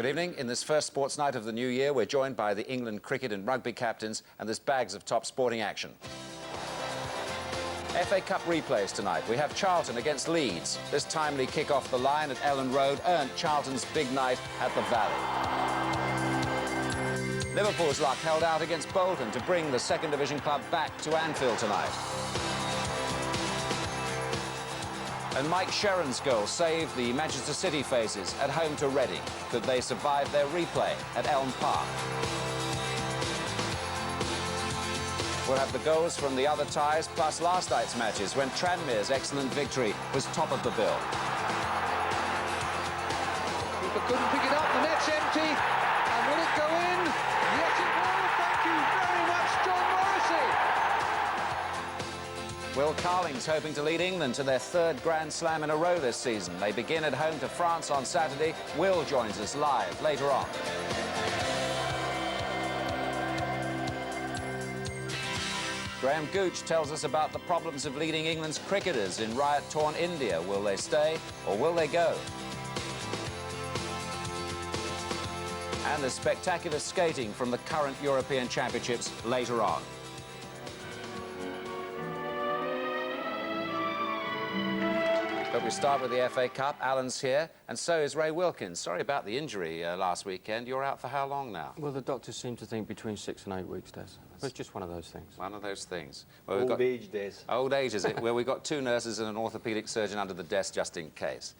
Good evening. In this first sports night of the new year, we're joined by the England cricket and rugby captains, and there's bags of top sporting action. FA Cup replays tonight. We have Charlton against Leeds. This timely kick off the line at Ellen Road earned Charlton's big night at the Valley. Liverpool's luck held out against Bolton to bring the second division club back to Anfield tonight. And Mike Sheron's goal saved the Manchester City faces at home to Reading. Could they survive their replay at Elm Park? We'll have the goals from the other ties, plus last night's matches when Tranmere's excellent victory was top of the bill. Keeper couldn't pick it up, the net's empty, and will it go in? Yes, it will. Thank you very much, John Morrissey. Will Carling's hoping to lead England to their third Grand Slam in a row this season. They begin at home to France on Saturday. Will joins us live later on. Graham Gooch tells us about the problems of leading England's cricketers in riot-torn India. Will they stay or will they go? And the spectacular skating from the current European Championships later on. But we start with the FA Cup. Alan's here, and so is Ray Wilkins. Sorry about the injury last weekend. You're out for how long now? Well, the doctors seem to think between 6 and 8 weeks, Des. It's just one of those things. One of those things. Well, Old age, Des. Old age, is it? Well, we've got 2 nurses and an orthopaedic surgeon under the desk just in case.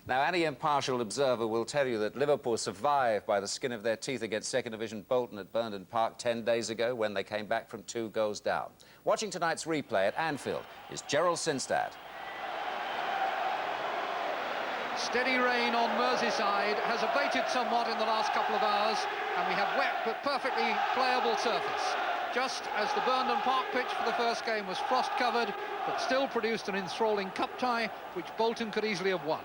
Now, any impartial observer will tell you that Liverpool survived by the skin of their teeth against second division Bolton at Burnden Park 10 days ago when they came back from 2 goals down. Watching tonight's replay at Anfield is Gerald Sinstad. Steady rain on Merseyside has abated somewhat in the last couple of hours, and we have wet but perfectly playable surface. Just as the Burnden Park pitch for the first game was frost-covered, but still produced an enthralling cup tie, which Bolton could easily have won.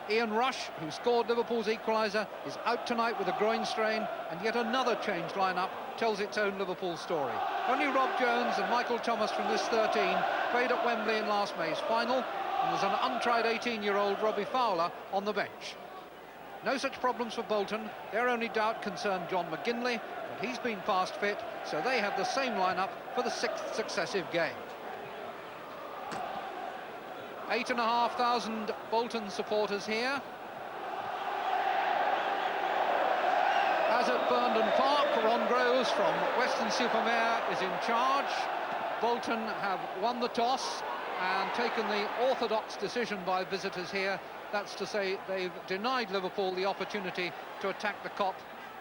Ian Rush, who scored Liverpool's equaliser, is out tonight with a groin strain, and yet another changed lineup tells its own Liverpool story. Only Rob Jones and Michael Thomas from this 13 played at Wembley in last May's final, and there's an untried 18-year-old Robbie Fowler on the bench. No such problems for Bolton. Their only doubt concerned John McGinley, but he's been past fit, so they have the same lineup for the 6th successive game. 8,500 Bolton supporters here. As at Burnden Park, Ron Groves from Weston-super-Mare is in charge. Bolton have won the toss and taken the orthodox decision by visitors here. That's to say, they've denied Liverpool the opportunity to attack the Kop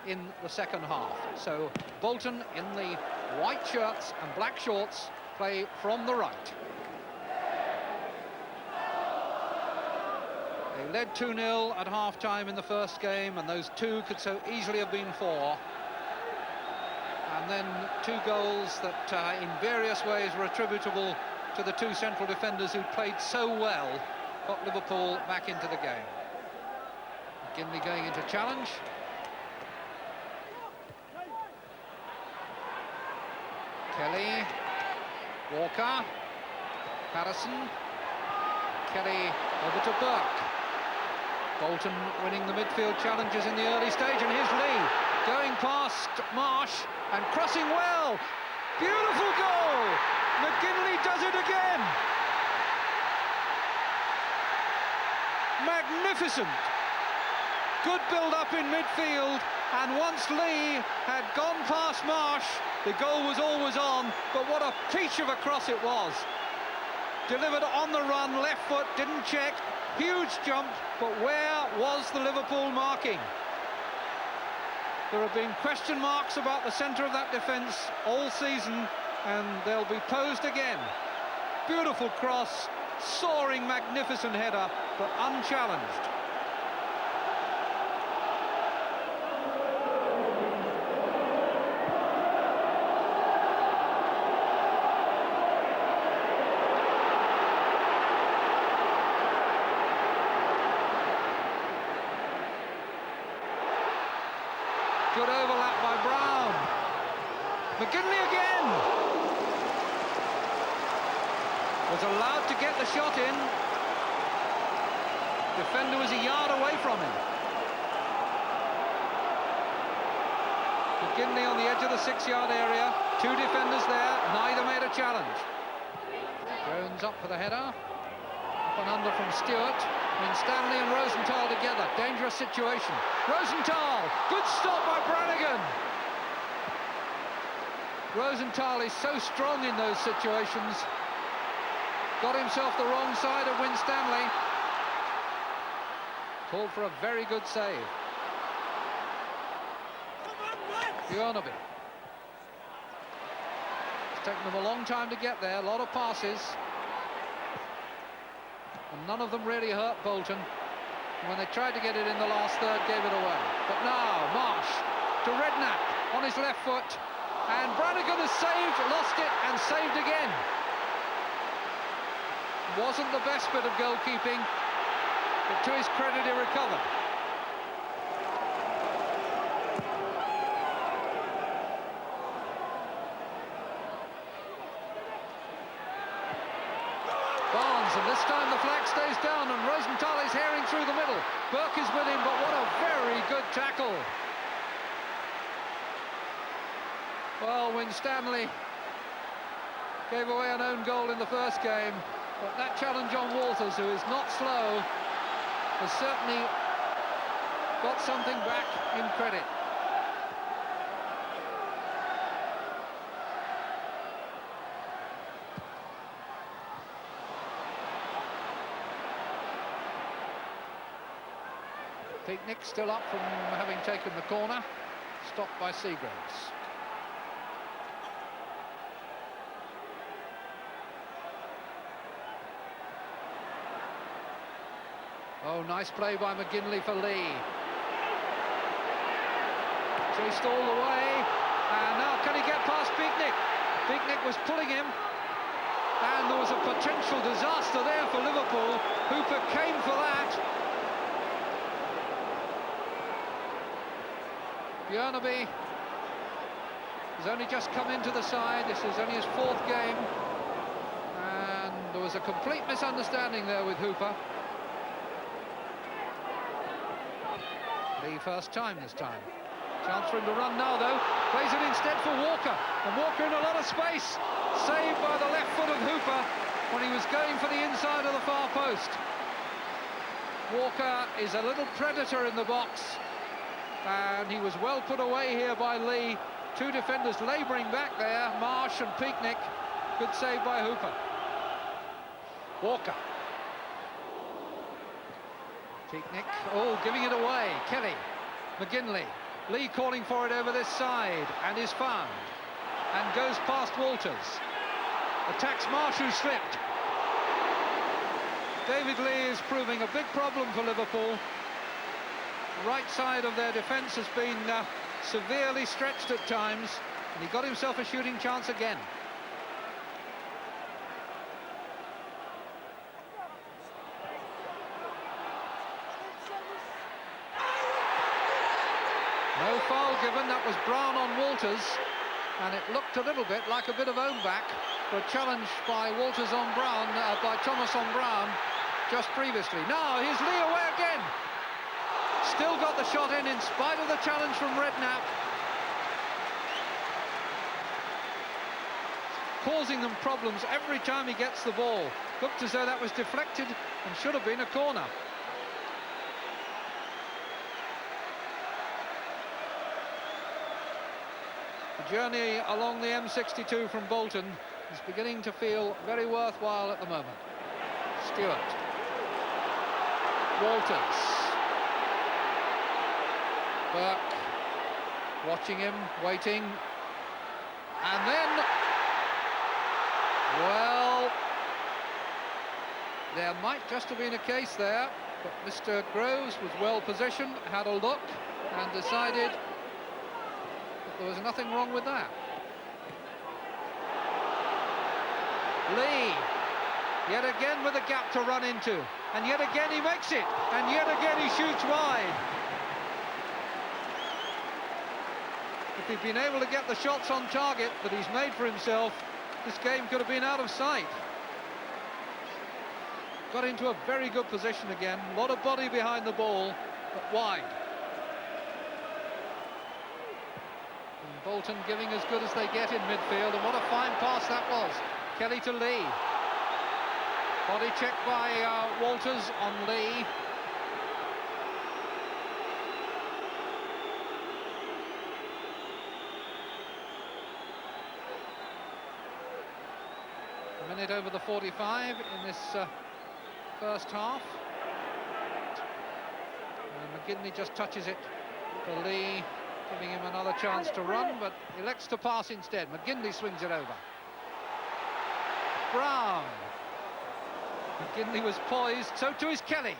in the second half. So Bolton, in the white shirts and black shorts, play from the right. They led 2-0 at half-time in the first game, and those 2 could so easily have been 4. And then 2 goals that in various ways were attributable to the 2 central defenders who played so well, got Liverpool back into the game. McGinley going into challenge. Kelly, Walker, Harrison, Kelly over to Burke. Bolton winning the midfield challenges in the early stage, and here's Lee going past Marsh and crossing well. Beautiful goal! McGinley does it again. Magnificent. Good build-up in midfield, and once Lee had gone past Marsh, the goal was always on, but what a peach of a cross it was. Delivered on the run, left foot, didn't check, huge jump, but where was the Liverpool marking? There have been question marks about the centre of that defence all season, and they'll be posed again. Beautiful cross, soaring, magnificent header, but unchallenged. Good overlap by Brown. McGinley again. Was allowed to get the shot in. Defender was a yard away from him. McGinley on the edge of the 6-yard area. 2 defenders there, neither made a challenge. Jones up for the header. Up and under from Stewart. Stanley and Rosenthal together. Dangerous situation. Rosenthal, good stop by Brannigan. Rosenthal is so strong in those situations. Got himself the wrong side of Stanley. Called for a very good save. Bjornaby. It's taken them a long time to get there, a lot of passes. And none of them really hurt Bolton. And when they tried to get it in the last third, gave it away. But now, Marsh to Redknapp on his left foot. And Brannigan has saved, lost it, and saved again. Wasn't the best bit of goalkeeping, but to his credit, he recovered. And this time the flag stays down and Rosenthal is herring through the middle. Burke is with him, but what a very good tackle. Well, Stanley gave away an own goal in the first game, but that challenge on Walters, who is not slow, has certainly got something back in credit. Peaknick still up from having taken the corner, stopped by Seagraves. Oh, nice play by McGinley for Lee. Chased all the way, and now can he get past Peaknick? Peaknick was pulling him, and there was a potential disaster there for Liverpool. Hooper came for that. Bjornaby has only just come into the side. This is only his 4th game, and there was a complete misunderstanding there with Hooper. Lee first time this time. Chance for him to run now though. Plays it instead for Walker, and Walker in a lot of space. Saved by the left foot of Hooper when he was going for the inside of the far post. Walker is a little predator in the box. And he was well put away here by Lee. 2 defenders labouring back there, Marsh and Peaknick. Good save by Hooper. Walker. Peaknick, oh, giving it away. Kelly, McGinley. Lee calling for it over this side, and is found. And goes past Walters. Attacks Marsh, who slipped. David Lee is proving a big problem for Liverpool. Right side of their defence has been severely stretched at times, and he got himself a shooting chance again. No foul given. That was Brown on Walters, and it looked a little bit like a bit of own back for a challenge by Walters on Brown, by Thomas on Brown just previously. Now here's Lee away again. Still got the shot in spite of the challenge from Redknapp. Causing them problems every time he gets the ball. Looked as though that was deflected and should have been a corner. The journey along the M62 from Bolton is beginning to feel very worthwhile at the moment. Stewart. Walters. Burke, watching him, waiting, and then, well, there might just have been a case there, but Mr. Groves was well positioned, had a look, and decided that there was nothing wrong with that. Lee, yet again with a gap to run into, and yet again he makes it, and yet again he shoots wide. If he'd been able to get the shots on target that he's made for himself, this game could have been out of sight. Got into a very good position again, a lot of body behind the ball, but wide. Bolton giving as good as they get in midfield, and what a fine pass that was. Kelly to Lee. Body check by Walters on Lee. A minute over the 45 in this first half. And McGinley just touches it for Lee, giving him another chance to run, but elects to pass instead. McGinley swings it over. Brown. McGinley was poised, so too is Kelly.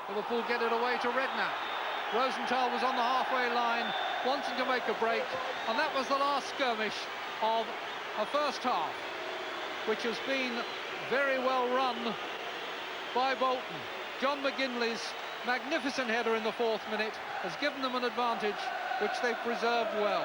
Liverpool get it away to Redknapp. Rosenthal was on the halfway line, wanting to make a break, and that was the last skirmish of a first half, which has been very well run by Bolton. John McGinley's magnificent header in the 4th minute has given them an advantage, which they've preserved well.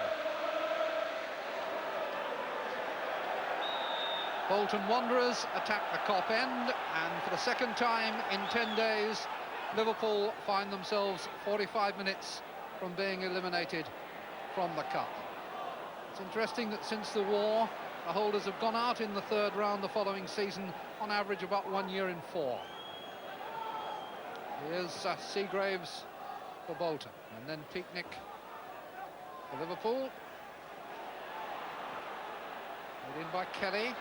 Bolton Wanderers attack the Kop end, and for the second time in 10 days, Liverpool find themselves 45 minutes from being eliminated from the Cup. It's interesting that since the war, the holders have gone out in the 3rd round the following season, on average about 1 year in 4. Here's Seagraves for Bolton, and then Picnic for Liverpool. Put in by Kelly.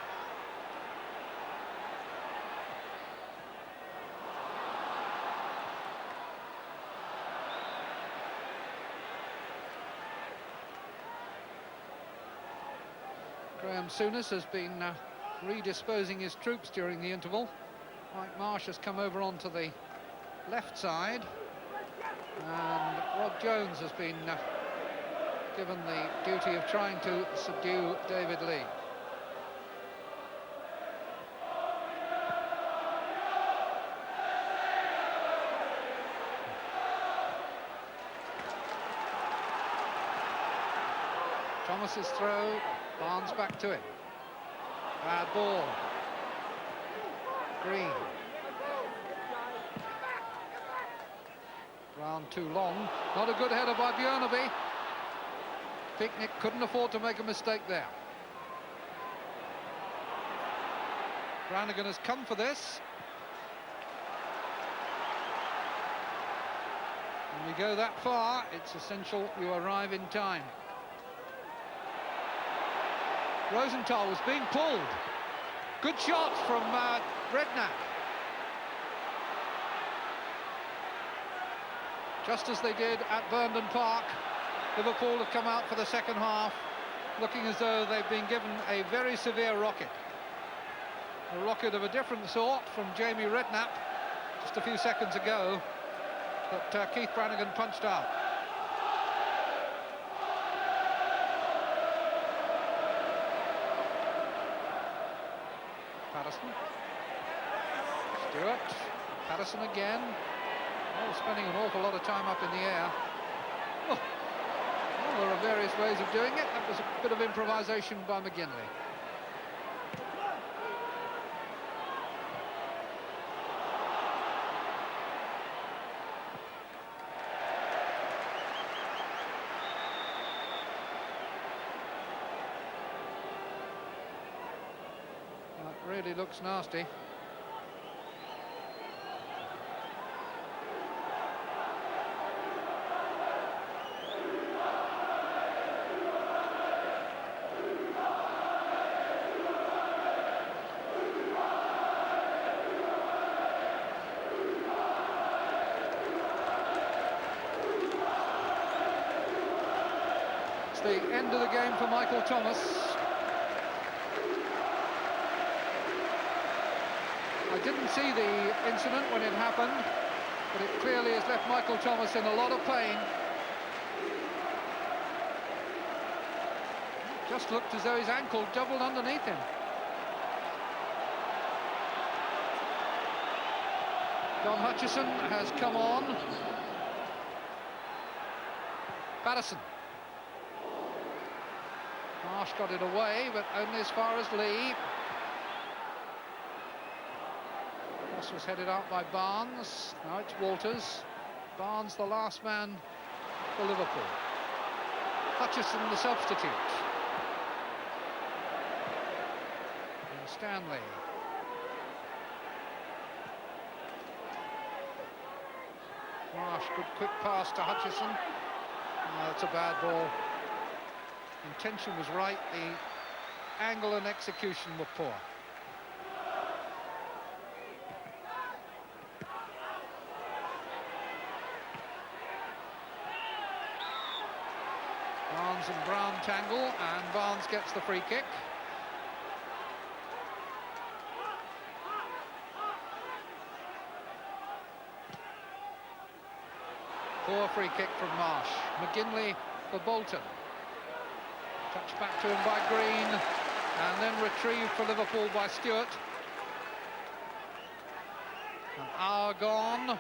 Graham Souness has been redisposing his troops during the interval. Mike Marsh has come over onto the left side, and Rob Jones has been given the duty of trying to subdue David Lee. Thomas's throw, Barnes back to it. Bad ball. Green. Round too long. Not a good header by Bjornaby. Picnic couldn't afford to make a mistake there. Brannigan has come for this. When you go that far, it's essential you arrive in time. Rosenthal was being pulled. Good shot from Redknapp. Just as they did at Burnden Park, Liverpool have come out for the second half looking as though they've been given a very severe rocket. A rocket of a different sort from Jamie Redknapp just a few seconds ago, but Keith Brannigan punched out. Patterson. Stewart. Patterson again. Oh, spending an awful lot of time up in the air. Oh. Well, there are various ways of doing it. That was a bit of improvisation by McGinley. That really looks nasty. The end of the game for Michael Thomas. I didn't see the incident when it happened, but it clearly has left Michael Thomas in a lot of pain. Just looked as though his ankle doubled underneath him. Don Hutchison has come on. Patterson. Marsh got it away, but only as far as Lee. Cross was headed out by Barnes. Now it's Walters. Barnes, the last man for Liverpool. Hutchison, the substitute. And Stanley. Marsh, good quick pass to Hutchison. Oh, that's a bad ball. Intention was right, the angle and execution were poor. Barnes and Brown tangle, and Barnes gets the free kick. Poor free kick from Marsh. McGinley for Bolton. Touched back to him by Green, and then retrieved for Liverpool by Stewart. An hour gone.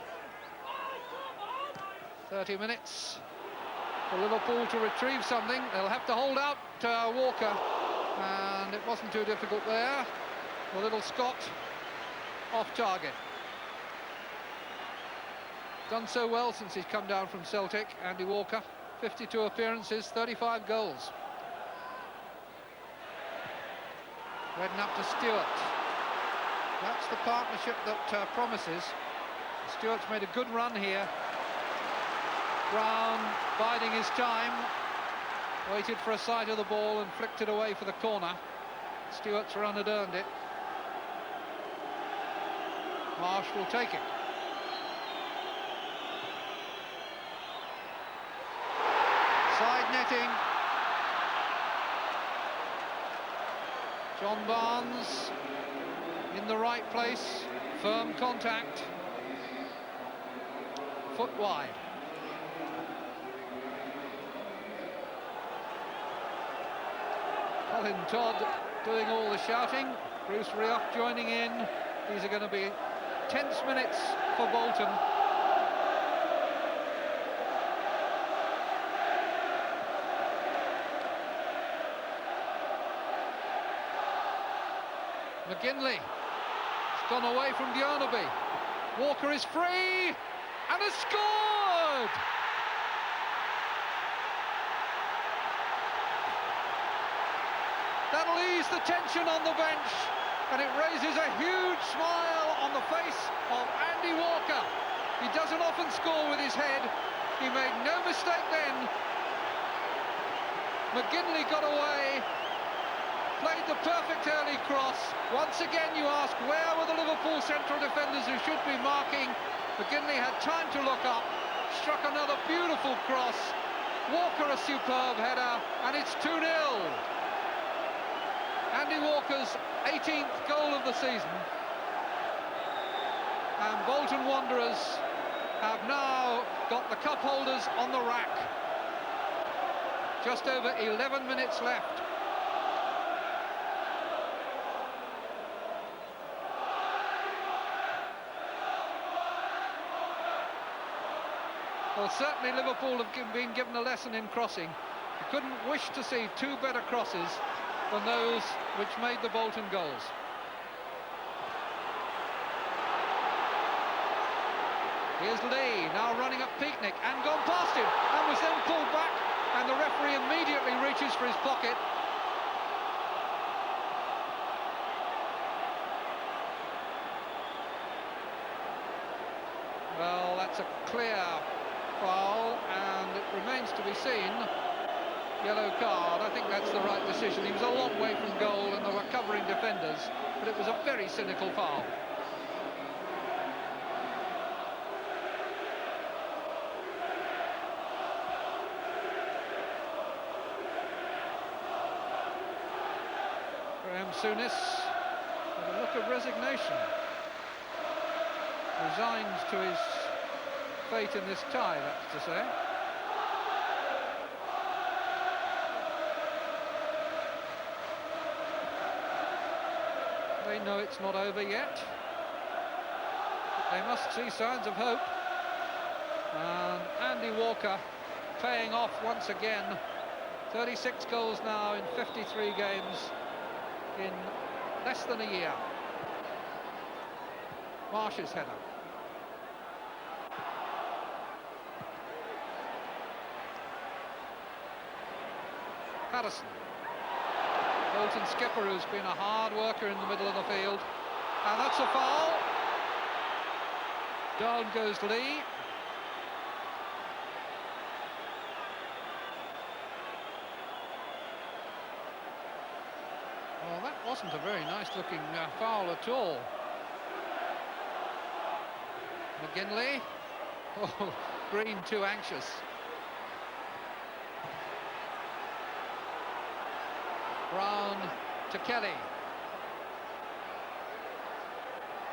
30 minutes for Liverpool to retrieve something. They'll have to hold out Walker, and it wasn't too difficult there. The little Scot off target. Done so well since he's come down from Celtic, Andy Walker. 52 appearances, 35 goals. Redden up to Stewart. That's the partnership that promises. Stewart's made a good run here. Brown biding his time. Waited for a sight of the ball and flicked it away for the corner. Stewart's run had earned it. Marsh will take it. Side netting. John Barnes in the right place. Firm contact. Foot wide. Colin Todd doing all the shouting. Bruce Rioch joining in. These are going to be tense minutes for Bolton. McGinley has gone away from Bjornaby. Walker is free and has scored! That'll ease the tension on the bench, and it raises a huge smile on the face of Andy Walker. He doesn't often score with his head. He made no mistake then. McGinley got away. Played the perfect early cross. Once again you ask, where were the Liverpool central defenders who should be marking? McGinley had time to look up, struck another beautiful cross. Walker a superb header, and it's 2-0. Andy Walker's 18th goal of the season. And Bolton Wanderers have now got the cup holders on the rack. Just over 11 minutes left. Well, certainly Liverpool have been given a lesson in crossing. You couldn't wish to see two better crosses than those which made the Bolton goals. Here's Lee, now running up Peaknick, and gone past him, and was then pulled back, and the referee immediately reaches for his pocket. Well, that's a clear foul, and it remains to be seen. Yellow card. I think that's the right decision. He was a long way from goal and there were covering defenders, but it was a very cynical foul. Graham Souness with a look of resignation. Resigned to his fate in this tie, that's to say. They know it's not over yet. They must see signs of hope. And Andy Walker paying off once again. 36 goals now in 53 games in less than a year. Marsh's header. Patterson. Bolton skipper, who's been a hard worker in the middle of the field. And that's a foul. Down goes Lee. Well, that wasn't a very nice-looking foul at all. McGinley. Oh, Green too anxious. Brown to Kelly.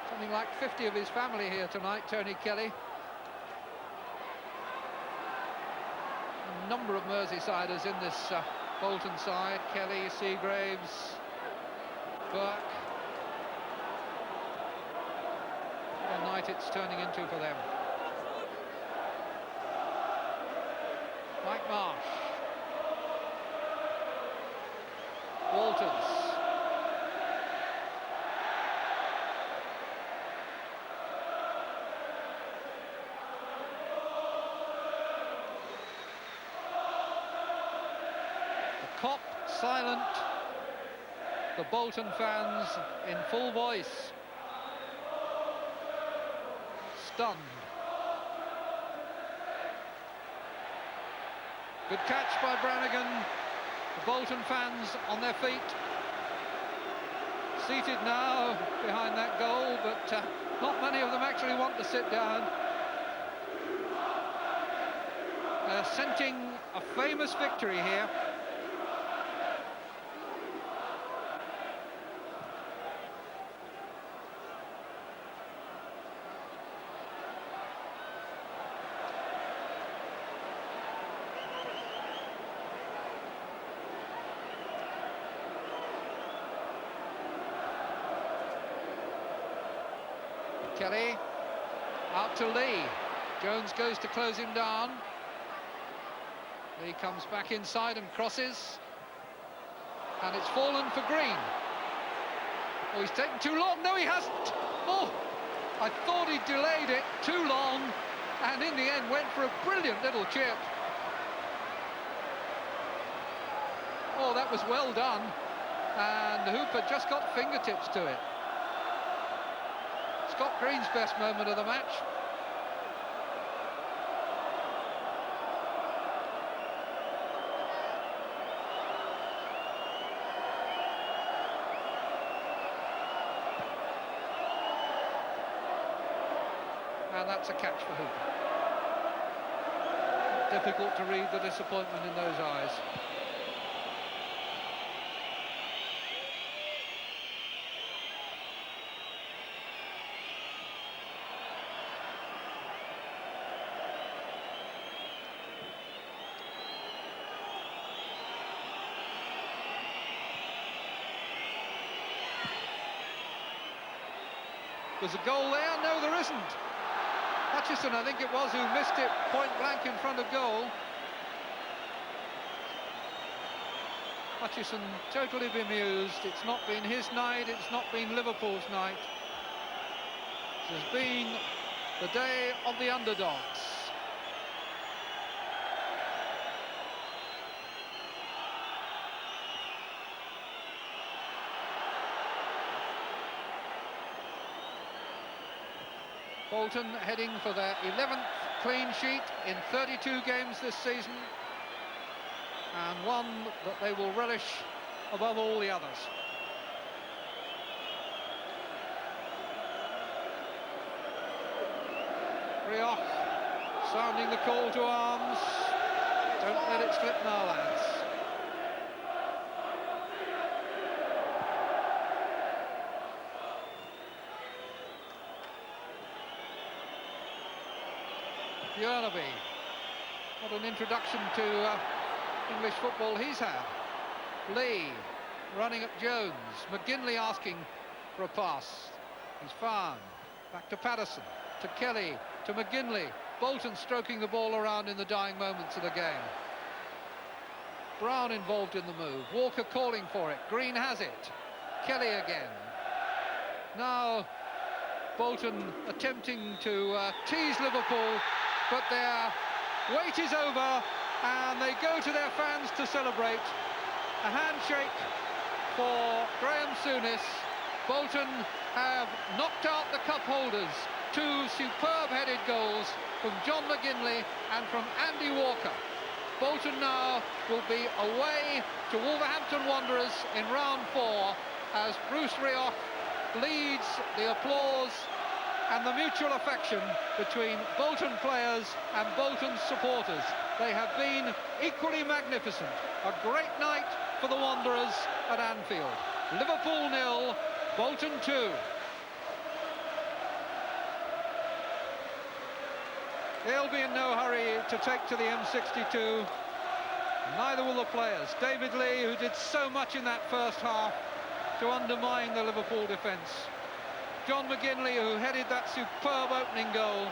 Something like 50 of his family here tonight, Tony Kelly. A number of Merseysiders in this Bolton side. Kelly, Seagraves, Burke. What a night it's turning into for them. Mike Marsh. Walters. The cop silent. The Bolton fans in full voice. Stunned. Good catch by Brannigan. The Bolton fans on their feet. Seated now behind that goal, but not many of them actually want to sit down. They're scenting a famous victory here. Kelly, out to Lee. Jones goes to close him down. Lee comes back inside and crosses. And it's fallen for Green. Oh, he's taken too long. No, he hasn't. Oh, I thought he delayed it too long. And in the end went for a brilliant little chip. Oh, that was well done. And Hooper just got fingertips to it. Scott Green's best moment of the match. And that's a catch for Hooper. Difficult to read the disappointment in those eyes. There's a goal there? No, there isn't. Hutchison, I think it was, who missed it point blank in front of goal. Hutchison totally bemused. It's not been his night, it's not been Liverpool's night. It has been the day of the underdogs. Bolton heading for their 11th clean sheet in 32 games this season, and one that they will relish above all the others. Rioch sounding the call to arms. Don't let it slip now, lads. Björneby, what an introduction to English football he's had. Lee running at Jones. McGinley asking for a pass. He's found. Back to Patterson, to Kelly, to McGinley. Bolton stroking the ball around in the dying moments of the game. Brown involved in the move. Walker calling for it. Green has it. Kelly again. Now Bolton attempting to tease Liverpool, but their wait is over and they go to their fans to celebrate. A handshake for Graham Souness. Bolton have knocked out the cup holders. Two superb headed goals from John McGinley and from Andy Walker. Bolton now will be away to Wolverhampton Wanderers in round 4 as Bruce Rioch leads the applause and the mutual affection between Bolton players and Bolton supporters. They have been equally magnificent. A great night for the Wanderers at Anfield. Liverpool 0, Bolton 2. They'll be in no hurry to take to the M62. Neither will the players. David Lee, who did so much in that first half to undermine the Liverpool defence. John McGinley, who headed that superb opening goal.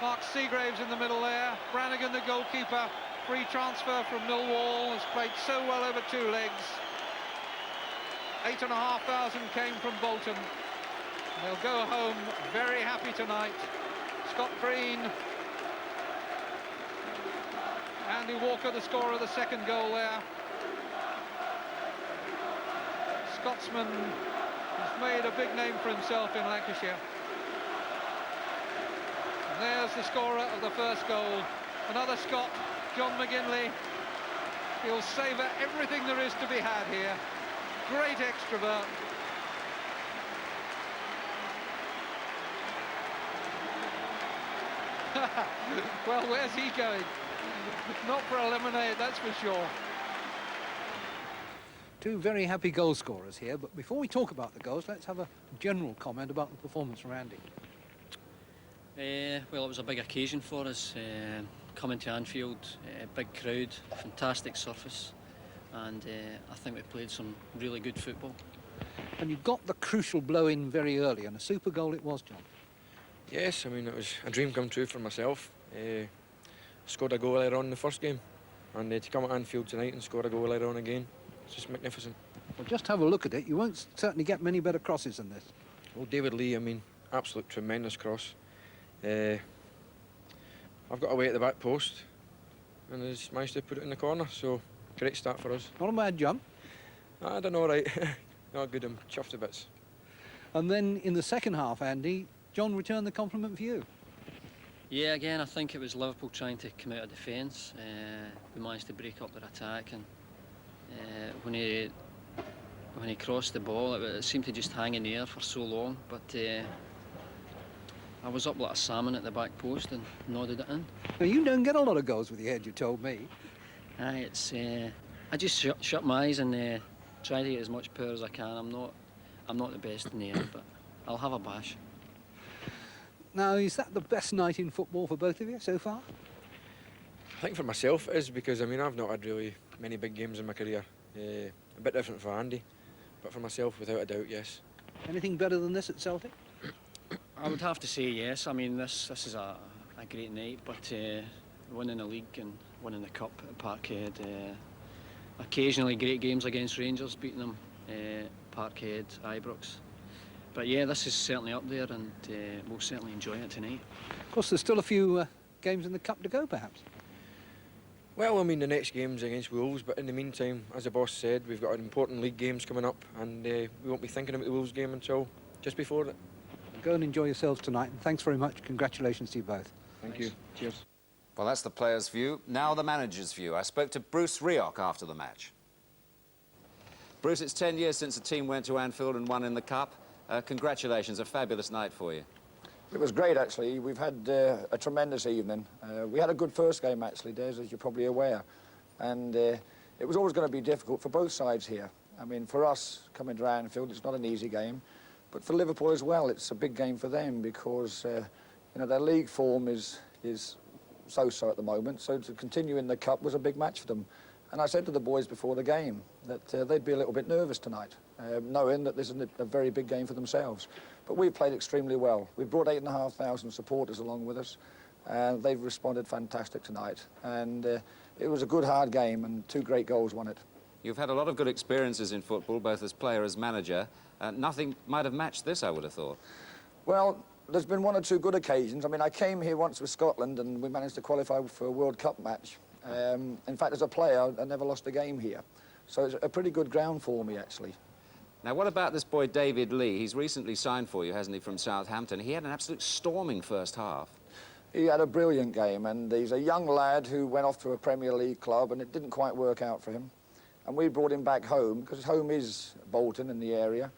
Mark Seagraves in the middle there. Brannigan, the goalkeeper. Free transfer from Millwall, has played so well over 2 legs. 8,500 came from Bolton. They'll go home very happy tonight. Scott Green. Andy Walker, the scorer of the second goal there. Scotsman has made a big name for himself in Lancashire. And there's the scorer of the first goal. Another Scot, John McGinley. He'll savour everything there is to be had here. Great extrovert. Well, where's he going? Not for a lemonade, that's for sure. Two very happy goal scorers here, but before we talk about the goals, let's have a general comment about the performance from Andy. Well, it was a big occasion for us, coming to Anfield, big crowd, fantastic surface, and I think we played some really good football. And you got the crucial blow in very early, and a super goal it was, John. Yes, I mean, it was a dream come true for myself. Scored a goal earlier on in the first game, and to come at Anfield tonight and score a goal later on again, it's just magnificent. Well, just have a look at it. You won't certainly get many better crosses than this. Well, David Lee, I mean, absolute tremendous cross. I've got away at the back post, and he's managed to put it in the corner, so great start for us. Not a bad jump. I don't know, right? Not good, I'm chuffed to bits. And then in the second half, Andy, John returned the compliment for you. Yeah, again, I think it was Liverpool trying to come out of defence. We managed to break up their attack, and when he crossed the ball, it seemed to just hang in the air for so long, but I was up like a salmon at the back post and nodded it in. Now, you don't get a lot of goals with your head, you told me. Aye, it's I just shut my eyes and try to get as much power as I can. I'm not the best in the air, but I'll have a bash. Now, is that the best night in football for both of you so far? I think for myself it is, because I mean, I've not had really many big games in my career. A bit different for Andy, but for myself, without a doubt, yes. Anything better than this at Celtic? I would have to say yes. I mean, this is a great night, but winning the league and winning the cup at Parkhead, occasionally great games against Rangers, beating them, Parkhead, Ibrox. But yeah, this is certainly up there, and we'll certainly enjoy it tonight. Of course, there's still a few games in the cup to go, perhaps. Well, I mean, the next game's against Wolves, but in the meantime, as the boss said, we've got important league games coming up, and we won't be thinking about the Wolves game until just before it. Go and enjoy yourselves tonight, and thanks very much. Congratulations to you both. Thank you. Cheers. Well, that's the players' view. Now the manager's view. I spoke to Bruce Rioch after the match. Bruce, it's 10 years since the team went to Anfield and won in the cup. Congratulations, a fabulous night for you. It was great, actually. We've had a tremendous evening. We had a good first game, actually, Des, as you're probably aware. And it was always going to be difficult for both sides here. I mean, for us, coming to Anfield, it's not an easy game. But for Liverpool as well, it's a big game for them because, you know, their league form is so-so at the moment. So to continue in the cup was a big match for them. And I said to the boys before the game that they'd be a little bit nervous tonight, knowing that this is a very big game for themselves. But we've played extremely well. We've brought 8,500 supporters along with us, and they've responded fantastic tonight. And it was a good, hard game, and 2 great goals won it. You've had a lot of good experiences in football, both as player as manager. Nothing might have matched this, I would have thought. Well, There's been one or two good occasions. I mean, I came here once with Scotland and we managed to qualify for a World Cup match. In fact, as a player, I never lost a game here. So it's a pretty good ground for me, actually. Now, what about this boy, David Lee? He's recently signed for you, hasn't he, from Southampton? He had an absolute storming first half. He had a brilliant game, and he's a young lad who went off to a Premier League club, and it didn't quite work out for him. And we brought him back home, because his home is Bolton in the area,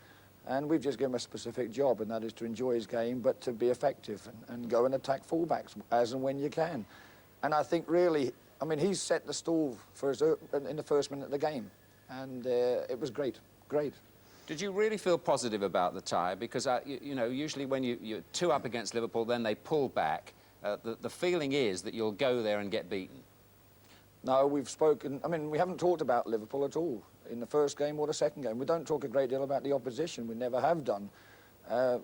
and we've just given him a specific job, and that is to enjoy his game, but to be effective and go and attack fullbacks as and when you can. And I think really, I mean, he's set the stall for us in the first minute of the game, and it was great, great. Did you really feel positive about the tie? Because, you know, usually when you're 2 up against Liverpool, then they pull back. The feeling is that you'll go there and get beaten. No, we've spoken, I mean, we haven't talked about Liverpool at all in the first game or the second game. We don't talk a great deal about the opposition. We never have done.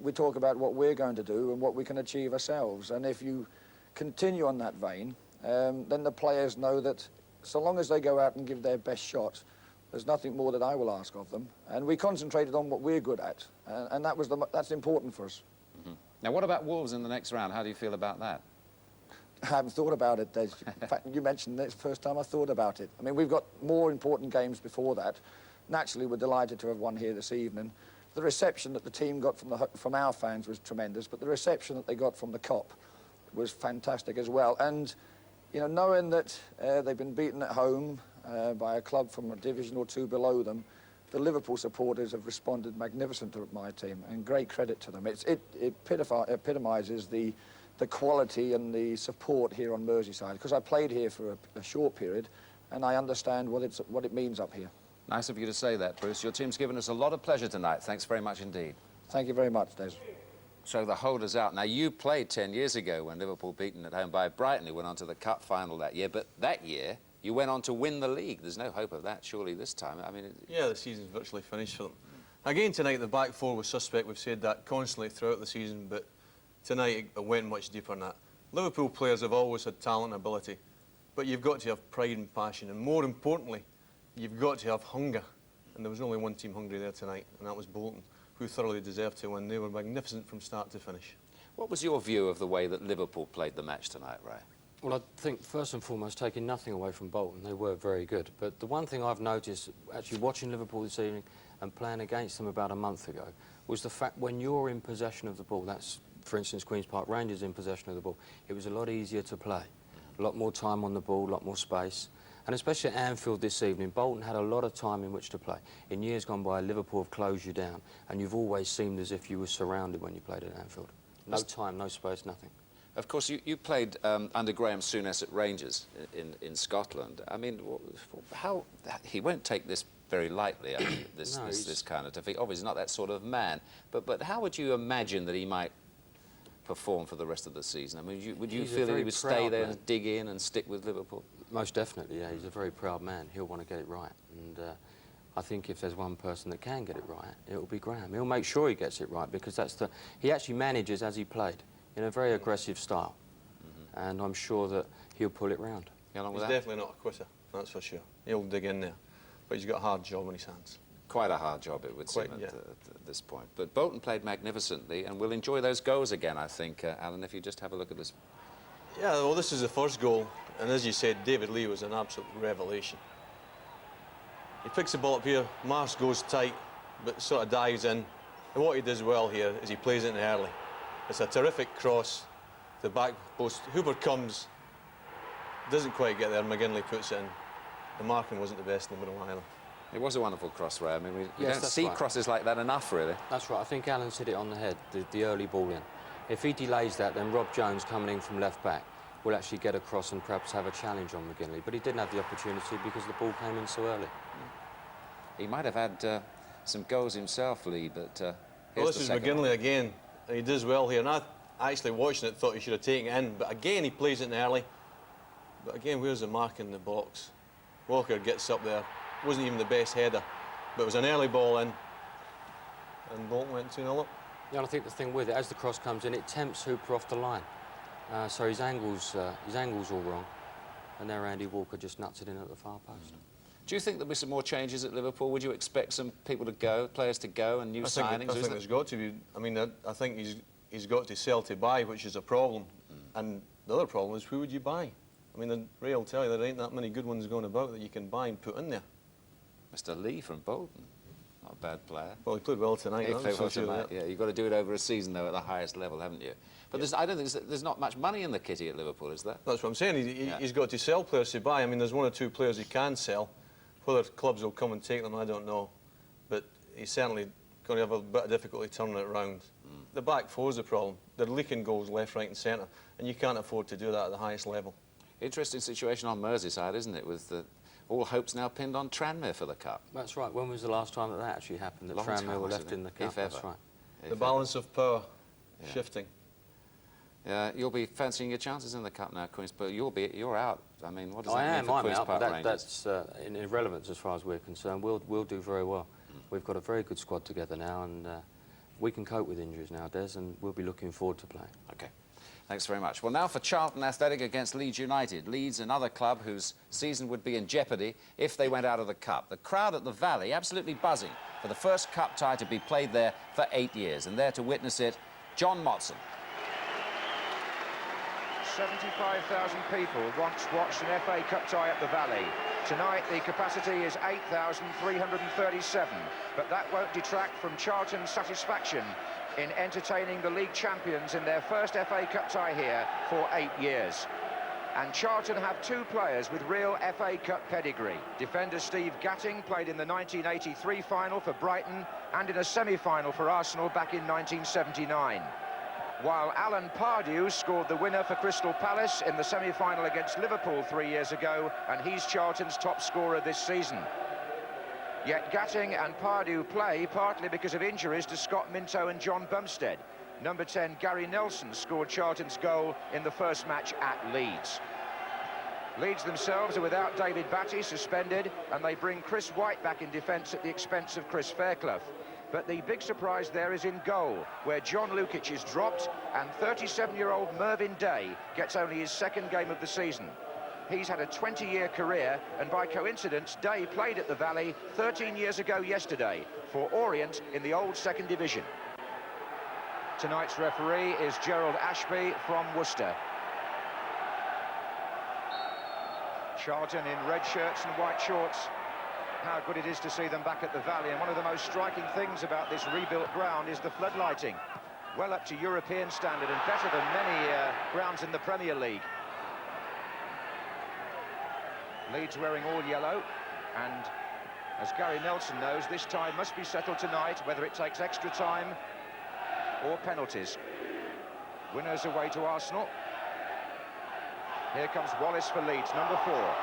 We talk about what we're going to do and what we can achieve ourselves. And if you continue on that vein, then the players know that so long as they go out and give their best shot, there's nothing more that I will ask of them. And we concentrated on what we're good at, and that's important for us. Mm-hmm. Now, what about Wolves in the next round? How do you feel about that? I haven't thought about it, Des. In fact, you mentioned it's the first time I thought about it. I mean, we've got more important games before that. Naturally, we're delighted to have won here this evening. The reception that the team got from our fans was tremendous, but the reception that they got from the Kop was fantastic as well. And, you know, knowing that they've been beaten at home by a club from a division or 2 below them, the Liverpool supporters have responded magnificent to my team, and great credit to them. It epitomises the quality and the support here on Merseyside, because I played here for a short period, and I understand what it means up here. Nice of you to say that, Bruce. Your team's given us a lot of pleasure tonight. Thanks very much indeed. Thank you very much, Des. So the holders out. Now, you played 10 years ago when Liverpool beaten at home by Brighton, who went on to the Cup final that year, but that year you went on to win the league. There's no hope of that, surely, this time. I mean... Yeah, the season's virtually finished for them. Again tonight, the back four was suspect. We've said that constantly throughout the season, but tonight it went much deeper than that. Liverpool players have always had talent and ability, but you've got to have pride and passion, and more importantly, you've got to have hunger. And there was only one team hungry there tonight, and that was Bolton, who thoroughly deserved to win. They were magnificent from start to finish. What was your view of the way that Liverpool played the match tonight, Ray? Well, I think, first and foremost, taking nothing away from Bolton, they were very good. But the one thing I've noticed, actually watching Liverpool this evening and playing against them about a month ago, was the fact when you're in possession of the ball, that's, for instance, Queen's Park Rangers in possession of the ball, it was a lot easier to play. A lot more time on the ball, a lot more space. And especially at Anfield this evening, Bolton had a lot of time in which to play. In years gone by, Liverpool have closed you down, and you've always seemed as if you were surrounded when you played at Anfield. No time, no space, nothing. Of course, you played under Graham Souness at Rangers in Scotland. I mean, how he won't take this very lightly. I mean, this kind of defeat. Obviously, not that sort of man. But how would you imagine that he might perform for the rest of the season? I mean, would you feel that he would stay there and dig in and stick with Liverpool? Most definitely, yeah. He's a very proud man. He'll want to get it right. And I think if there's one person that can get it right, it'll be Graham. He'll make sure he gets it right, because he actually manages as he played, in a very aggressive style. Mm-hmm. And I'm sure that he'll pull it round. He's definitely not a quitter, that's for sure. He'll dig in there, but he's got a hard job on his hands. Quite a hard job, it would seem, at this point. But Bolton played magnificently, and we'll enjoy those goals again, I think. Alan, if you just have a look at this. Yeah, well, this is the first goal, and as you said, David Lee was an absolute revelation. He picks the ball up here, Mars goes tight, but sort of dives in. And what he does well here is he plays it in early. It's a terrific cross, the back post. Hooper comes, doesn't quite get there, McGinley puts it in. The marking wasn't the best in the middle either. It was a wonderful cross, Ray. I mean, we don't see crosses like that enough, really. That's right. I think Alan's hit it on the head, the early ball in. If he delays that, then Rob Jones, coming in from left-back, will actually get across and perhaps have a challenge on McGinley. But he didn't have the opportunity because the ball came in so early. He might have had some goals himself, Lee, but well, this is McGinley again. He does well here. And I actually, watching it, thought he should have taken it in. But again, he plays it in early. But again, where's the mark in the box? Walker gets up there. Wasn't even the best header, but it was an early ball in, and Bolton went 2-0 up. Yeah, and I think the thing with it, as the cross comes in, it tempts Hooper off the line. So his angle's all wrong, and there Andy Walker just nuts it in at the far post. Do you think there'll be some more changes at Liverpool? Would you expect some people to go, players to go, and new signings? I think there's got to be. I mean, I think he's got to sell to buy, which is a problem. And the other problem is, who would you buy? I mean, Ray will tell you there ain't that many good ones going about that you can buy and put in there. Mr. Lee from Bolton, not a bad player. Well, he played well tonight. He I'm played so well sure of tonight, that. yeah. You've got to do it over a season, though, at the highest level, haven't you? But I don't think there's not much money in the kitty at Liverpool, is there? That's what I'm saying. He's got to sell players to buy. I mean, there's one or two players he can sell. Whether clubs will come and take them, I don't know. But he's certainly going to have a bit of difficulty turning it round. The back four is the problem. They're leaking goals left, right and centre, and you can't afford to do that at the highest level. Interesting situation on Merseyside, isn't it, with all hopes now pinned on Tranmere for the Cup. That's right. When was the last time that actually happened, that Long Tranmere time, were wasn't left it? in the Cup? If ever. That's right. The balance of power shifting. You'll be fancying your chances in the Cup now, Queens, but you're out. I mean, what does I that mean am, for I'm Queen's out, Park but Rangers? that's irrelevant as far as we're concerned. We'll do very well. We've got a very good squad together now, and we can cope with injuries now, Des, and we'll be looking forward to playing. OK. Thanks very much. Well, now for Charlton Athletic against Leeds United. Leeds, another club whose season would be in jeopardy if they went out of the Cup. The crowd at the Valley absolutely buzzing for the first Cup tie to be played there for 8 years. And there to witness it, John Motson. 75,000 people once watched an FA Cup tie at the Valley. Tonight the capacity is 8,337, but that won't detract from Charlton's satisfaction in entertaining the league champions in their first FA Cup tie here for 8 years. And Charlton have two players with real FA Cup pedigree. Defender Steve Gatting played in the 1983 final for Brighton and in a semi-final for Arsenal back in 1979. While Alan Pardew scored the winner for Crystal Palace in the semi-final against Liverpool 3 years ago, and he's Charlton's top scorer this season. Yet Gatting and Pardew play partly because of injuries to Scott Minto and John Bumstead. Number 10, Gary Nelson, scored Charlton's goal in the first match at Leeds. Leeds themselves are without David Batty, suspended, and they bring Chris White back in defence at the expense of Chris Fairclough. But the big surprise there is in goal, where John Lukic is dropped and 37-year-old Mervyn Day gets only his second game of the season. He's had a 20-year career, and by coincidence, Day played at the Valley 13 years ago yesterday for Orient in the old second division. Tonight's referee is Gerald Ashby from Worcester. Charlton in red shirts and white shorts. How good it is to see them back at the Valley, and one of the most striking things about this rebuilt ground is the floodlighting. Well up to European standard and better than many grounds in the Premier League. Leeds wearing all yellow, and as Gary Nelson knows, this tie must be settled tonight, whether it takes extra time or penalties. Winners away to Arsenal. Here comes Wallace for Leeds, number 4.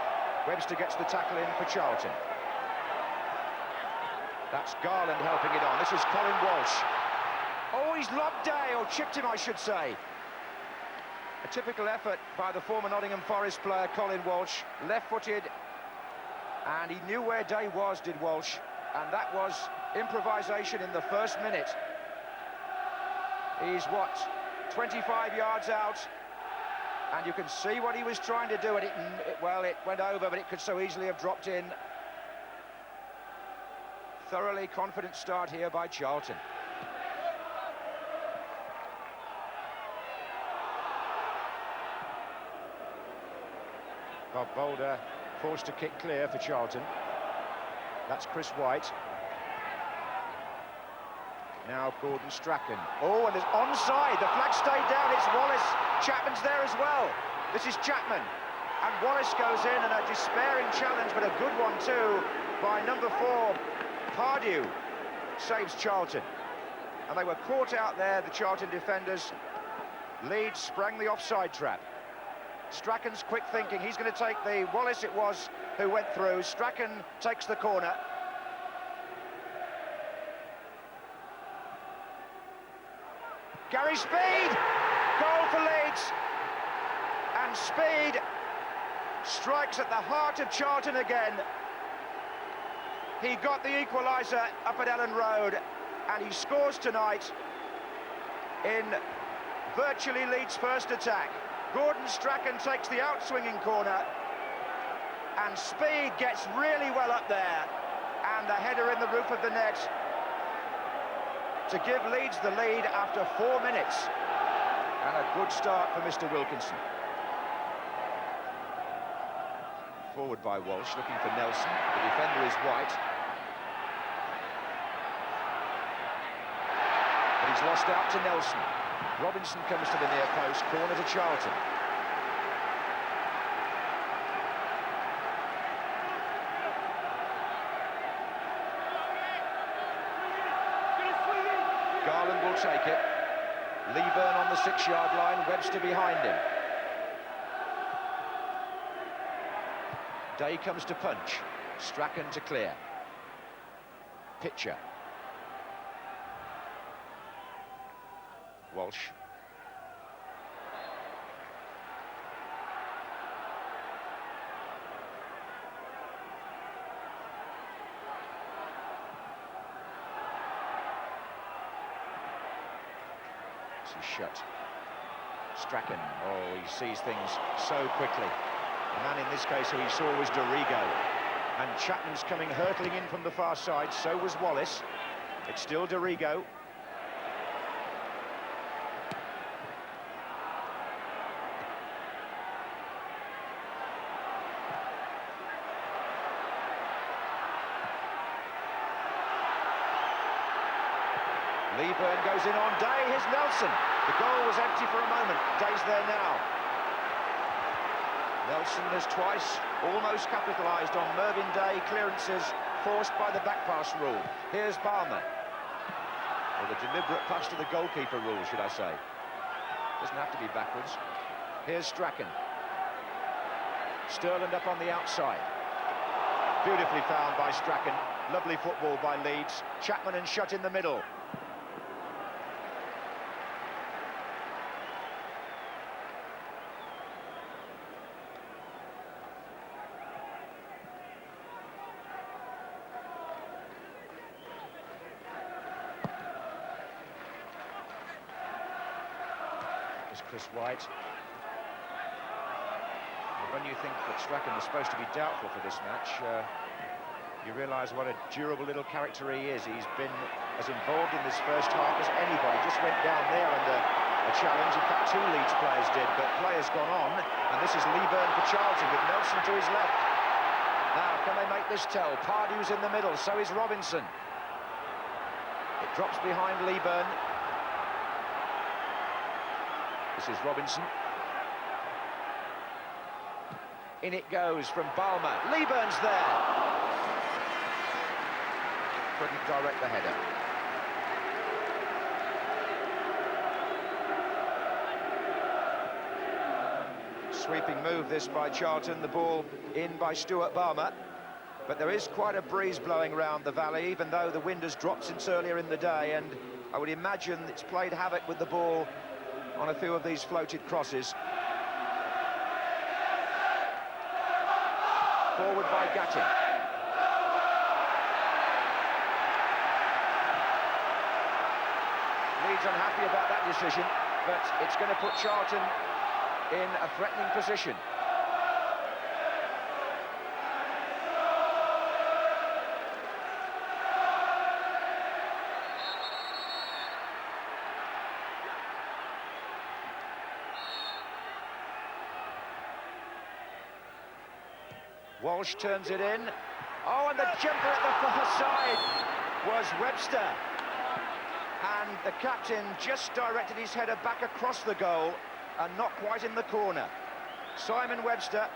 Webster gets the tackle in for Charlton. That's Garland helping it on. This is Colin Walsh. Oh, he's lobbed Day, or chipped him, I should say. A typical effort by the former Nottingham Forest player, Colin Walsh. Left-footed, and he knew where Day was, did Walsh. And that was improvisation in the first minute. He's, what, 25 yards out? And you can see what he was trying to do, and well, it went over, but it could so easily have dropped in. Thoroughly confident start here by Charlton. Bob Boulder forced to kick clear for Charlton. That's Chris White. Now Gordon Strachan. Oh, and there's onside. The flag stayed down. It's Wallace. Chapman's there as well. This is Chapman. And Wallace goes in, and a despairing challenge, but a good one too, by number 4, Pardew. Saves Charlton. And they were caught out there, the Charlton defenders. Leeds sprang the offside trap. Strachan's quick thinking. He's going to take the... Wallace it was who went through. Strachan takes the corner. Gary Speed! Goal for Leeds. And Speed strikes at the heart of Charlton again. He got the equaliser up at Ellen Road, and he scores tonight in virtually Leeds' first attack. Gordon Strachan takes the outswinging corner, and Speed gets really well up there, and the header in the roof of the net. to give Leeds the lead after 4 minutes. And a good start for Mr. Wilkinson. Forward by Walsh, looking for Nelson. The defender is White. But he's lost out to Nelson. Robinson comes to the near post, corner to Charlton. Garland will take it. Leeburn on the 6-yard line, Webster behind him. Day comes to punch. Strachan to clear. Pitcher. Walsh. He's shut. Strachan, oh, he sees things so quickly. The man in this case who he saw was Dorigo. And Chapman's coming hurtling in from the far side, so was Wallace. It's still Dorigo. Leeburn goes in on Day, here's Nelson. The goal was empty for a moment, Day's there now. Nelson has twice almost capitalised on Mervyn Day clearances forced by the back pass rule. Here's Palmer. Or the deliberate pass to the goalkeeper rule, should I say. Doesn't have to be backwards. Here's Strachan. Sterland up on the outside. Beautifully found by Strachan. Lovely football by Leeds. Chapman and Shut in the middle. Chris White. And when you think that Strachan is supposed to be doubtful for this match, you realise what a durable little character he is. He's been as involved in this first half as anybody. Just went down there under a challenge. In fact, 2 Leeds players did, but players gone on. And this is Leeburn for Charlton with Nelson to his left. Now, can they make this tell? Pardew's in the middle, so is Robinson. It drops behind Leeburn. This is Robinson. In it goes from Balmer. Leeburn's there. Couldn't direct the header. Sweeping move this by Charlton. The ball in by Stuart Balmer. But there is quite a breeze blowing round the valley, even though the wind has dropped since earlier in the day, and I would imagine it's played havoc with the ball on a few of these floated crosses. Forward by Gatting. Leeds unhappy about that decision, but it's going to put Charlton in a threatening position. Walsh turns it in. Oh, and the jumper at the far side was Webster. And the captain just directed his header back across the goal and not quite in the corner. Simon Webster,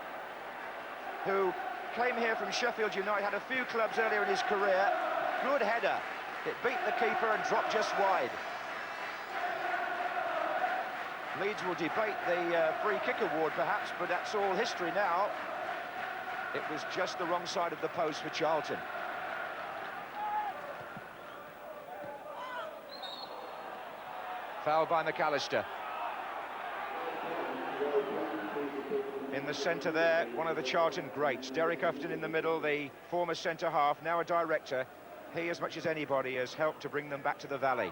who came here from Sheffield United, had a few clubs earlier in his career. Good header. It beat the keeper and dropped just wide. Leeds will debate the free kick award perhaps, but that's all history now. It was just the wrong side of the post for Charlton. Foul by McAllister. In the centre there, one of the Charlton greats. Derek Upton in the middle, the former centre-half, now a director. He, as much as anybody, has helped to bring them back to the valley.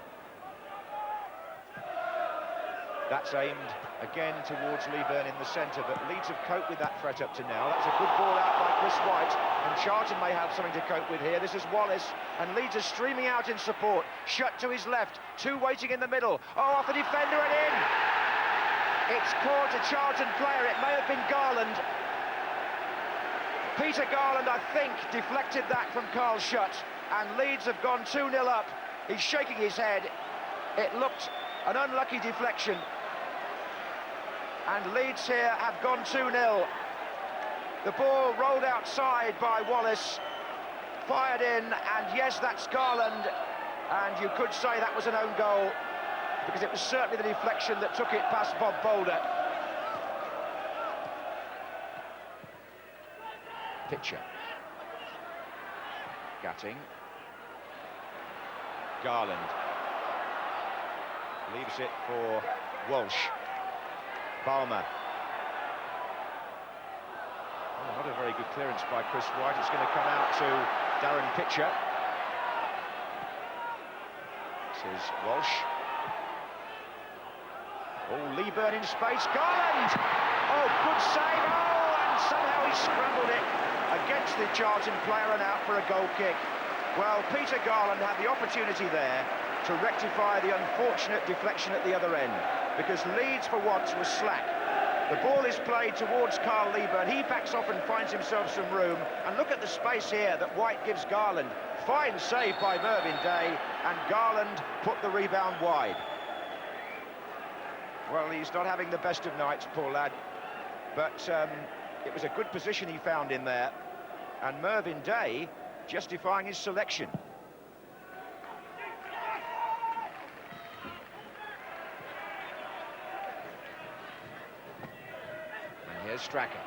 That's aimed again towards Lee Byrne in the centre, but Leeds have coped with that threat up to now. That's a good ball out by Chris White, and Charlton may have something to cope with here. This is Wallace, and Leeds are streaming out in support. Shut to his left, two waiting in the middle. Oh, off the defender and in! It's caught a Charlton player, it may have been Garland. Peter Garland, I think, deflected that from Carl Shutt, and Leeds have gone 2-0 up. He's shaking his head. It looked an unlucky deflection. And Leeds here have gone 2-0. The ball rolled outside by Wallace, fired in, and yes, that's Garland. And you could say that was an own goal, because it was certainly the deflection that took it past Bob Boulder. Pitcher. Gatting. Garland. Leaves it for Walsh. Balmer. Oh, not a very good clearance by Chris White. It's going to come out to Darren Pitcher. This is Walsh. Oh, Lee Byrne in space. Garland! Oh, good save. Oh, and somehow he scrambled it against the Charlton player and out for a goal kick. Well, Peter Garland had the opportunity there to rectify the unfortunate deflection at the other end, because Leeds, for once, was slack. The ball is played towards Carl Lee Byrne. He backs off and finds himself some room. And look at the space here that White gives Garland. Fine save by Mervyn Day, and Garland put the rebound wide. Well, he's not having the best of nights, poor lad. But it was a good position he found in there. And Mervyn Day justifying his selection. And here's Strachan.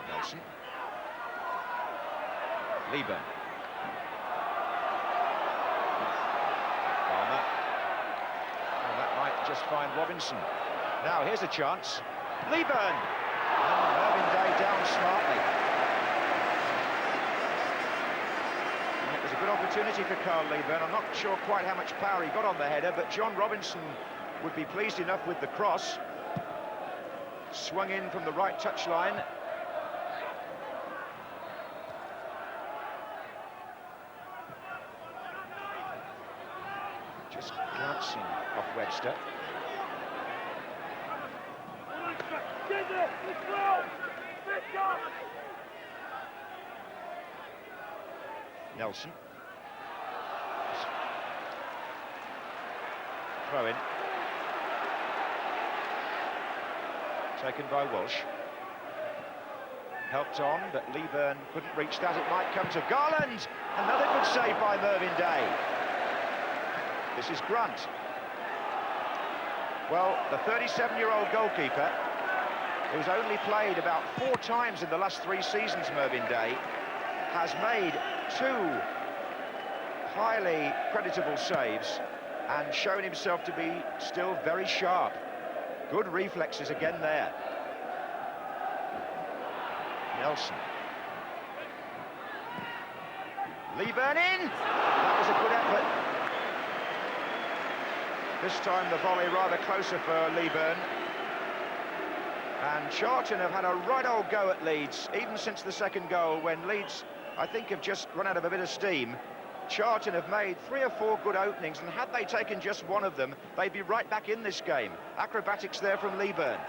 Nelson. Lee Byrne. Palmer. And that might just find Robinson. Now here's a chance. Lee Byrne. And Mervyn Day down smartly. And it was a good opportunity for Carl Lee Byrne. I'm not sure quite how much power he got on the header, but John Robinson would be pleased enough with the cross. Swung in from the right touchline. Just glancing off Webster. Nelson. Throw in. Taken by Walsh. Helped on, but Lee Byrne couldn't reach that. It might come to Garland. Another good save by Mervyn Day. This is Grunt. Well, the 37-year-old goalkeeper, who's only played about 4 times in the last 3 seasons, Mervyn Day, has made 2 highly creditable saves and shown himself to be still very sharp. Good reflexes again there. Nelson. Lee Byrne in! That was a good effort. This time the volley rather closer for Lee Byrne. And Charlton have had a right old go at Leeds, even since the second goal, when Leeds, I think, have just run out of a bit of steam. Charlton have made 3 or 4 good openings, and had they taken just one of them, they'd be right back in this game. Acrobatics there from Lee Byrne.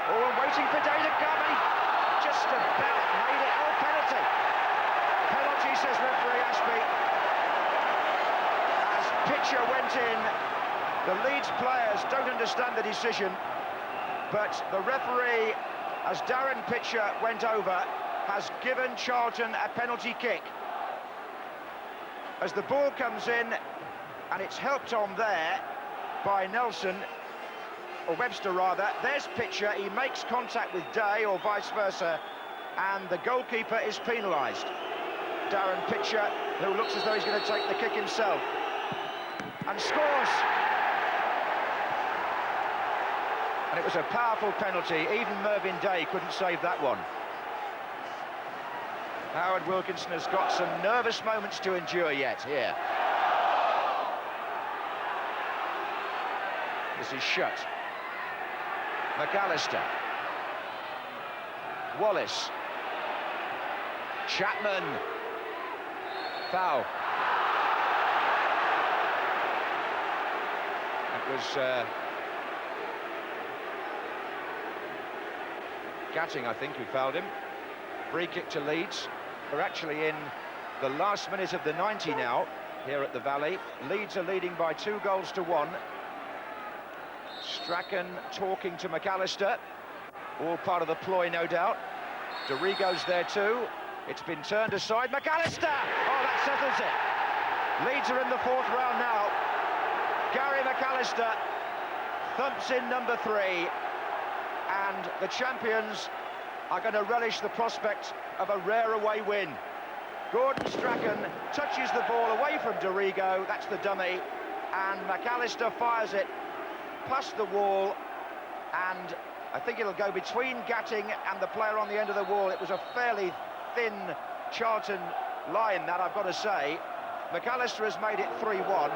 Oh, waiting for Day to come, and he just about made it. Oh, penalty. Penalty, says referee Ashby. As Pitcher went in, the Leeds players don't understand the decision, but the referee, as Darren Pitcher went over, has given Charlton a penalty kick. As the ball comes in, and it's helped on there by Nelson, or Webster rather, there's Pitcher, he makes contact with Day, or vice versa, and the goalkeeper is penalised. Darren Pitcher, who looks as though he's going to take the kick himself, and scores! And it was a powerful penalty. Even Mervyn Day couldn't save that one. Howard Wilkinson has got some nervous moments to endure yet here. This is shut. McAllister. Wallace. Chapman. Foul. It was Gatting, I think, who fouled him. Free kick to Leeds. We're actually in the last minute of the 90 now, here at the Valley. Leeds are leading by 2-1. Strachan talking to McAllister. All part of the ploy, no doubt. Dorigo's there too. It's been turned aside. McAllister! Oh, that settles it. Leeds are in the 4th round now. Gary McAllister thumps in number 3. And the champions are going to relish the prospect of a rare away win. Gordon Strachan touches the ball away from Dorigo, that's the dummy, and McAllister fires it past the wall, and I think it'll go between Gatting and the player on the end of the wall. It was a fairly thin Charlton line, that I've got to say. McAllister has made it 3-1,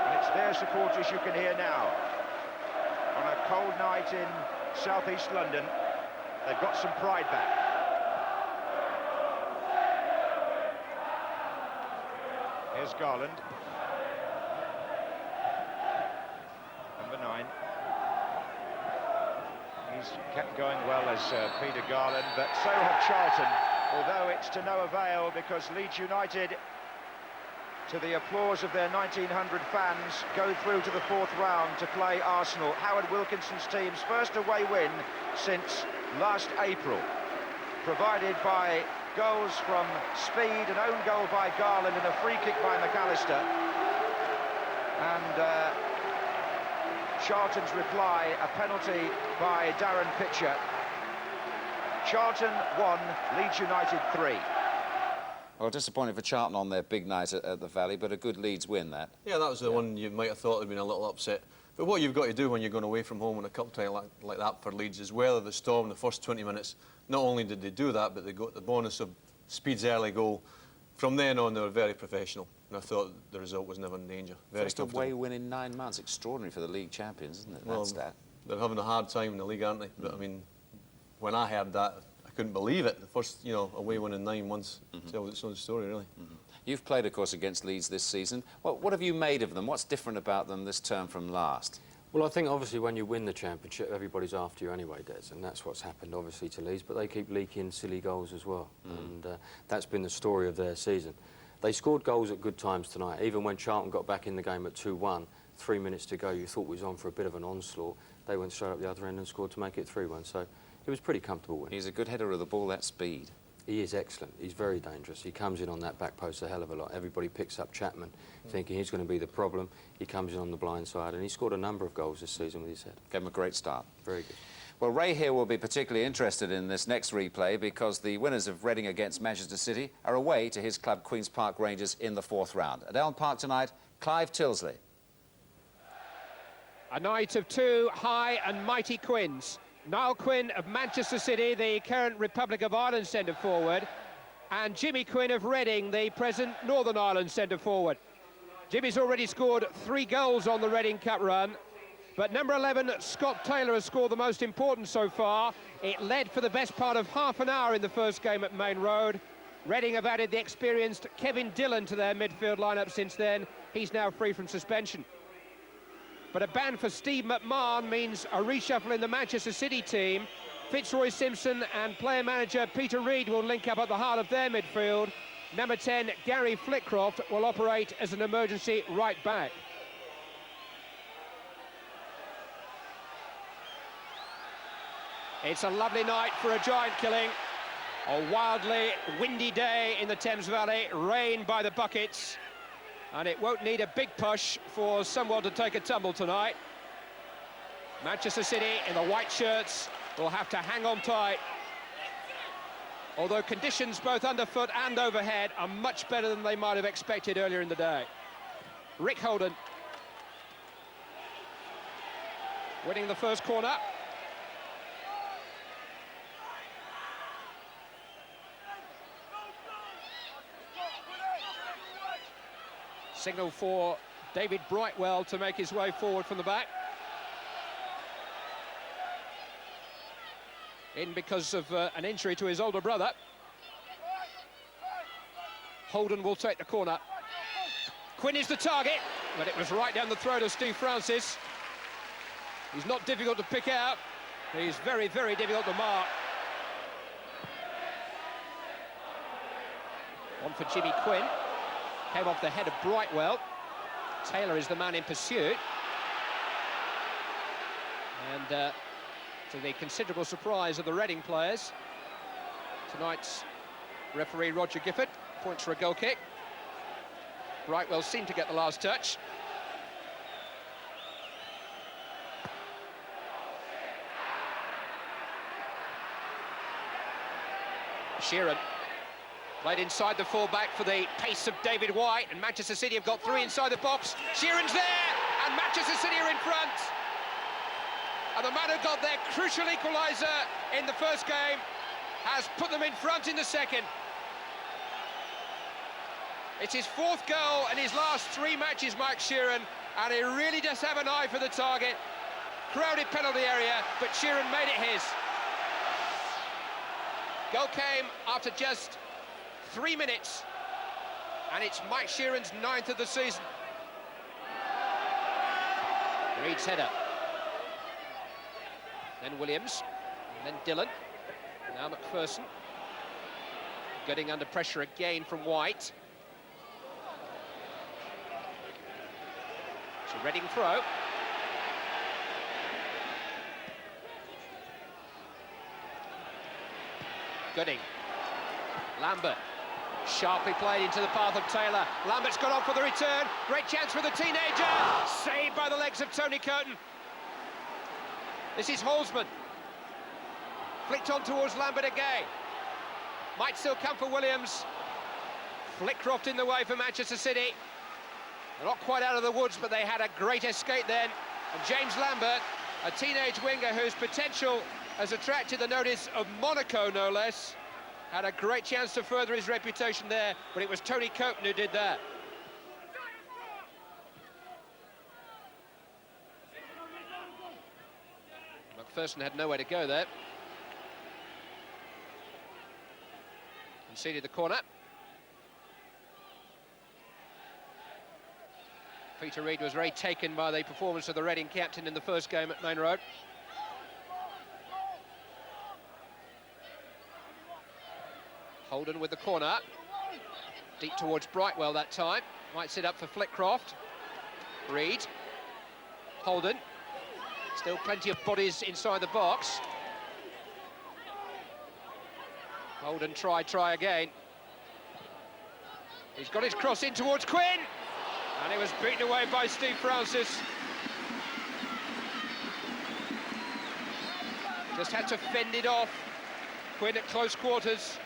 and it's their supporters you can hear now. On a cold night in southeast London, they've got some pride back. Here's Garland. Number 9. He's kept going well as Peter Garland, but so have Charlton, although it's to no avail because Leeds United, to the applause of their 1,900 fans, go through to the 4th round to play Arsenal. Howard Wilkinson's team's first away win since last April, provided by goals from Speed, an own goal by Garland and a free kick by McAllister. And Charlton's reply, a penalty by Darren Pitcher. Charlton 1, Leeds United 3. Well, disappointing for Charlton on their big night at the Valley, but a good Leeds win, that. Yeah, that was the one you might have thought had been a little upset. But what you've got to do when you're going away from home in a cup tie like that for Leeds is weather the storm the first 20 minutes. Not only did they do that, but they got the bonus of Speed's early goal. From then on, they were very professional, and I thought the result was never in danger. Very First away win in 9 months. Extraordinary for the league champions, isn't it? Well, That's that. They're having a hard time in the league, aren't they? But I mean, when I heard that, I couldn't believe it. The first, away win in 9 months tells its own story, really. You've played, of course, against Leeds this season. What have you made of them? What's different about them this term from last? Well, I think obviously when you win the championship, everybody's after you anyway, Des, and that's what's happened obviously to Leeds, but they keep leaking silly goals as well, and that's been the story of their season. They scored goals at good times tonight. Even when Charlton got back in the game at 2-1, 3 minutes to go, you thought we was on for a bit of an onslaught. They went straight up the other end and scored to make it 3-1, so it was pretty comfortable win. He's a good header of the ball, that Speed. He is excellent. He's very dangerous. He comes in on that back post a hell of a lot. Everybody picks up Chapman, thinking he's going to be the problem. He comes in on the blind side, and he scored a number of goals this season with his head. Gave him a great start. Very good. Well, Ray here will be particularly interested in this next replay because the winners of Reading against Manchester City are away to his club Queen's Park Rangers in the 4th round. At Elm Park tonight, Clive Tilsley. A night of 2 high and mighty Quins. Niall Quinn of Manchester City, the current Republic of Ireland centre-forward, and Jimmy Quinn of Reading, the present Northern Ireland centre-forward. Jimmy's already scored 3 goals on the Reading Cup run, but number 11, Scott Taylor, has scored the most important so far. It led for the best part of half an hour in the first game at Main Road. Reading have added the experienced Kevin Dillon to their midfield lineup since then. He's now free from suspension. But a ban for Steve McMahon means a reshuffle in the Manchester City team. Fitzroy Simpson and player-manager Peter Reid will link up at the heart of their midfield. Number 10, Gary Flitcroft, will operate as an emergency right back. It's a lovely night for a giant killing. A wildly windy day in the Thames Valley, rain by the buckets. And it won't need a big push for someone to take a tumble tonight. Manchester City in the white shirts will have to hang on tight. Although conditions both underfoot and overhead are much better than they might have expected earlier in the day. Rick Holden winning the first corner. Signal for David Brightwell to make his way forward from the back. In because of an injury to his older brother. Holden will take the corner. Quinn is the target, but it was right down the throat of Steve Francis. He's not difficult to pick out. He's very, very difficult to mark. One for Jimmy Quinn. Came off the head of Brightwell. Taylor is the man in pursuit. And to the considerable surprise of the Reading players, tonight's referee Roger Gifford points for a goal kick. Brightwell seemed to get the last touch. Sheeran played inside the full-back for the pace of David White, and Manchester City have got three inside the box. Sheeran's there, and Manchester City are in front. And the man who got their crucial equaliser in the first game has put them in front in the second. It's his fourth goal in his last three matches, Mike Sheeran, and he really does have an eye for the target. Crowded penalty area, but Sheeran made it his. Goal came after just 3 minutes, and it's Mike Sheeran's 9th of the season. Reed's header. Then Williams, and then Dillon. Now McPherson. Getting under pressure again from White. It's a Reading throw. Gooding. Lambert. Sharply played into the path of Taylor. Lambert's got on for the return. Great chance for the teenager. Saved by the legs of Tony Curtin. This is Holzman. Flicked on towards Lambert again. Might still come for Williams. Flickcroft in the way for Manchester City. They're not quite out of the woods, but they had a great escape then. And James Lambert, a teenage winger whose potential has attracted the notice of Monaco, no less, had a great chance to further his reputation there, but it was Tony Curtin who did that. McPherson had nowhere to go there. Conceded the corner. Peter Reid was very taken by the performance of the Reading captain in the first game at Main Road. Holden with the corner. Deep towards Brightwell that time. Might sit up for Flickcroft. Reid. Holden. Still plenty of bodies inside the box. Holden try again. He's got his cross in towards Quinn. And it was beaten away by Steve Francis. Just had to fend it off. Quinn at close quarters.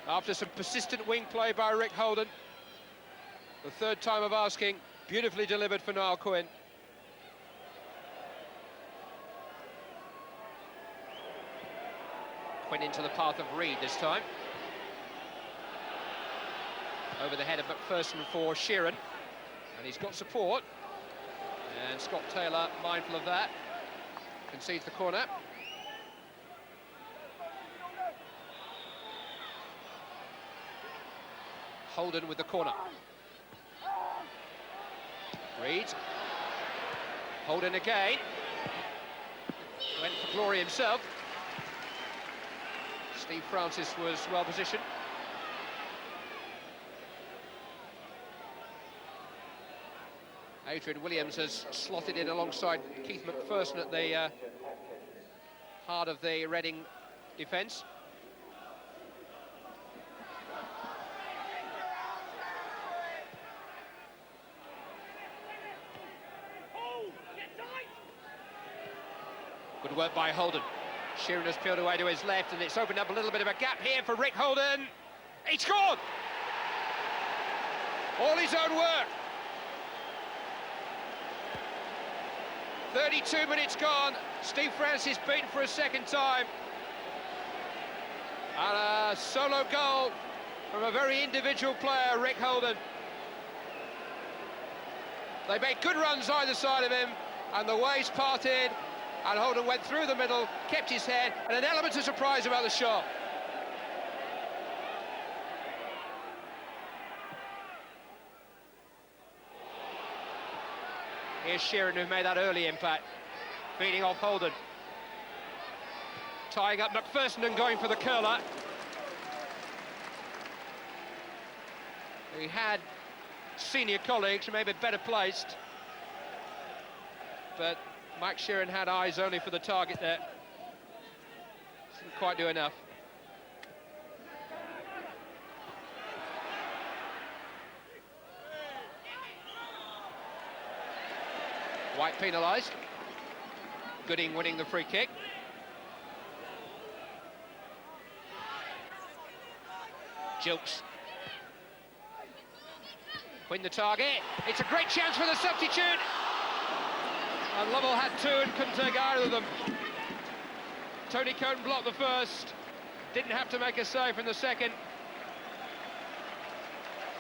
After some persistent wing play by Rick Holden. The third time of asking, beautifully delivered for Niall Quinn. Quinn into the path of Reid this time. Over the head of McPherson for Sheeran. And he's got support. And Scott Taylor, mindful of that, concedes the corner. Holden with the corner. Reid. Holden again. Went for glory himself. Steve Francis was well positioned. Adrian Williams has slotted in alongside Keith McPherson at the heart of the Reading defence. Good work by Holden. Sheeran has peeled away to his left, and it's opened up a little bit of a gap here for Rick Holden. He scored! All his own work. 32 minutes gone. Steve Francis beaten for a second time. And a solo goal from a very individual player, Rick Holden. They made good runs either side of him, and the waves parted, and Holden went through the middle, kept his head, and an element of surprise about the shot. Here's Sheeran, who made that early impact, feeding off Holden. Tying up McPherson and going for the curler. He had senior colleagues who may be better placed, but Mike Sheeran had eyes only for the target there. Didn't quite do enough. White penalised. Gooding winning the free kick. Jilks. Win the target. It's a great chance for the substitute. And Lovell had two and couldn't take either of them. Tony Coton blocked the first. Didn't have to make a save in the second.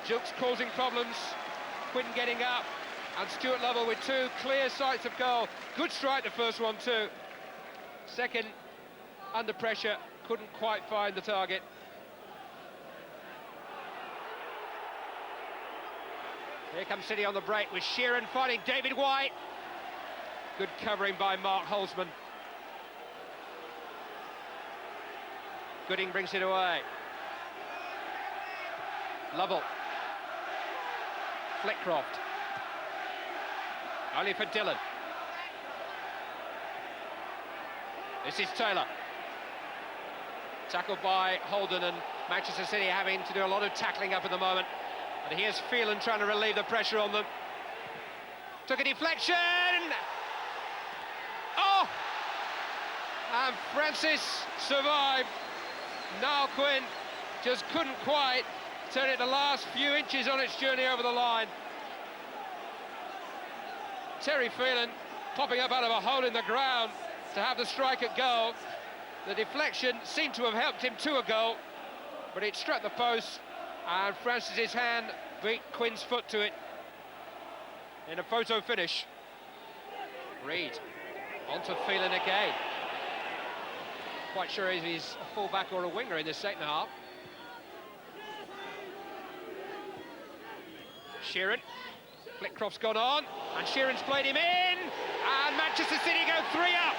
Jilks causing problems. Quinn getting up. And Stuart Lovell with two clear sights of goal. Good strike, the first one too. Second, under pressure, couldn't quite find the target. Here comes City on the break with Sheeran finding David White. Good covering by Mark Holzman. Gooding brings it away. Lovell. Flickcroft. Only for Dillon. This is Taylor. Tackled by Holden, and Manchester City having to do a lot of tackling up at the moment. And here's Phelan trying to relieve the pressure on them. Took a deflection! Oh! And Francis survived. Niall Quinn just couldn't quite turn it the last few inches on its journey over the line. Terry Phelan popping up out of a hole in the ground to have the strike at goal. The deflection seemed to have helped him to a goal, but it struck the post, and Francis's hand beat Quinn's foot to it in a photo finish. Reid onto Phelan again. Quite sure if he's a full-back or a winger in this second half. Sheeran. Flickcroft's gone on, and Sheeran's played him in, and Manchester City go 3 up.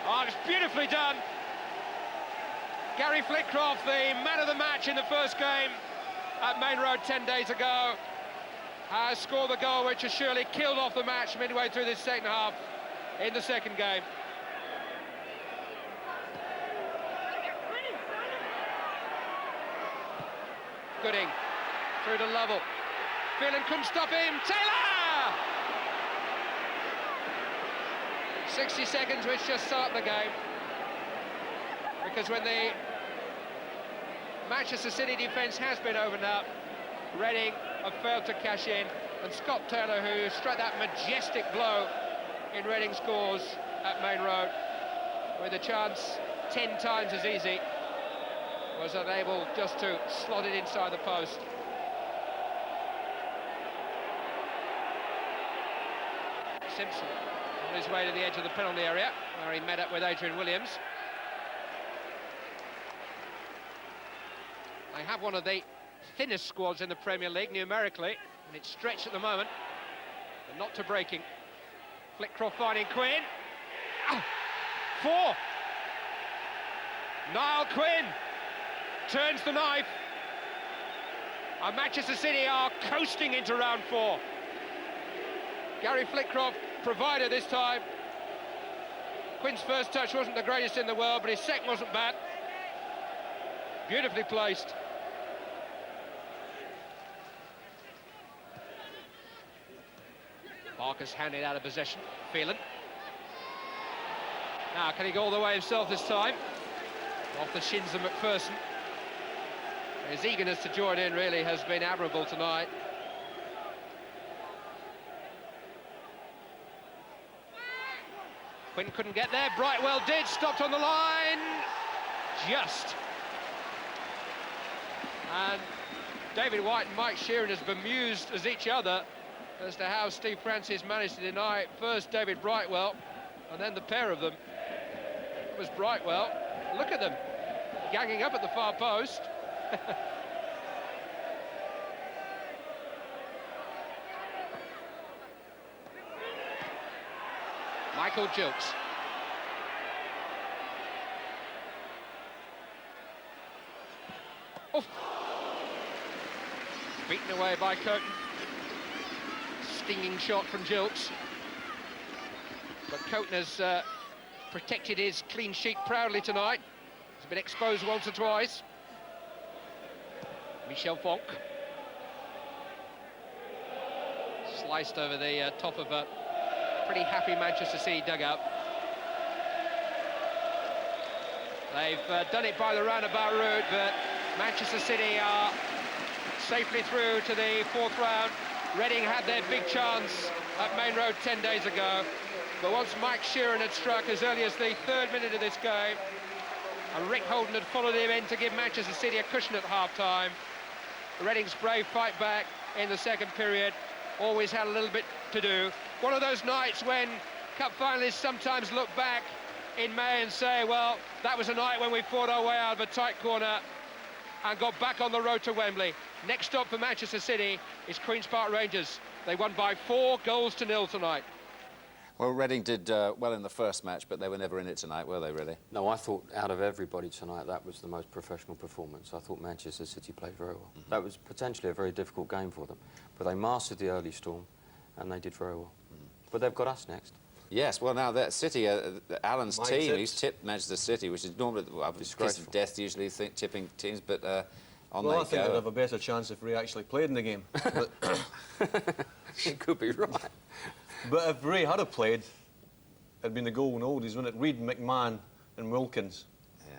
Oh, it's beautifully done. Gary Flickcroft, the man of the match in the first game at Main Road 10 days ago, has scored the goal which has surely killed off the match midway through this second half in the second game. Gooding through to Lovell. Phelan couldn't stop him. Taylor! 60 seconds which just start the game. Because when the Manchester City defence has been opened up, Reading have failed to cash in, and Scott Taylor, who struck that majestic blow in Reading's cause at Main Road, with a chance 10 times as easy, was unable just to slot it inside the post. Simpson on his way to the edge of the penalty area, where he met up with Adrian Williams. They have one of the thinnest squads in the Premier League numerically, and it's stretched at the moment, but not to breaking. Flickcroft finding Quinn. Oh, 4. Niall Quinn turns the knife, and Manchester City are coasting into round 4. Gary Flickcroft provider this time. Quinn's first touch wasn't the greatest in the world, but his second wasn't bad. Beautifully placed. Barker's handed out of possession. Phelan. Now, can he go all the way himself this time? Off the shins of McPherson. His eagerness to join in really has been admirable tonight. Quinn couldn't get there. Brightwell did. Stopped on the line. Just. And David White and Mike Sheeran as bemused as each other as to how Steve Francis managed to deny first David Brightwell and then the pair of them. It was Brightwell. Look at them, ganging up at the far post. Michael Jilks. Oh. Beaten away by Curtin. Stinging shot from Jilks. But Coton has protected his clean sheet proudly tonight. He's been exposed once or twice. Michel Fonck. Sliced over the top of a pretty happy Manchester City dugout. They've done it by the roundabout route, but Manchester City are safely through to the fourth round. Reading had their big chance at Main Road 10 days ago, but once Mike Sheeran had struck as early as the 3rd minute of this game, and Rick Holden had followed him in to give Manchester City a cushion at half-time, Reading's brave fight back in the second period always had a little bit to do. One of those nights when cup finalists sometimes look back in May and say, well, that was a night when we fought our way out of a tight corner and got back on the road to Wembley. Next stop for Manchester City is Queen's Park Rangers. They won by 4-0 tonight. Well, Reading did well in the first match, but they were never in it tonight, were they, really? No, I thought out of everybody tonight, that was the most professional performance. I thought Manchester City played very well. That was potentially a very difficult game for them, but they mastered the early storm, and they did very well. But they've got us next. Yes, well, now that City, Alan's Mike team, tipped. he's tipped Manchester City, which is normally well, kiss of death, usually tipping teams, but on Well, I they think go. they'd have a better chance if Ray actually played in the game. It could be right. But if Ray had have played, it'd been the golden oldies, wouldn't it? Reid, McMahon and Wilkins. Yeah.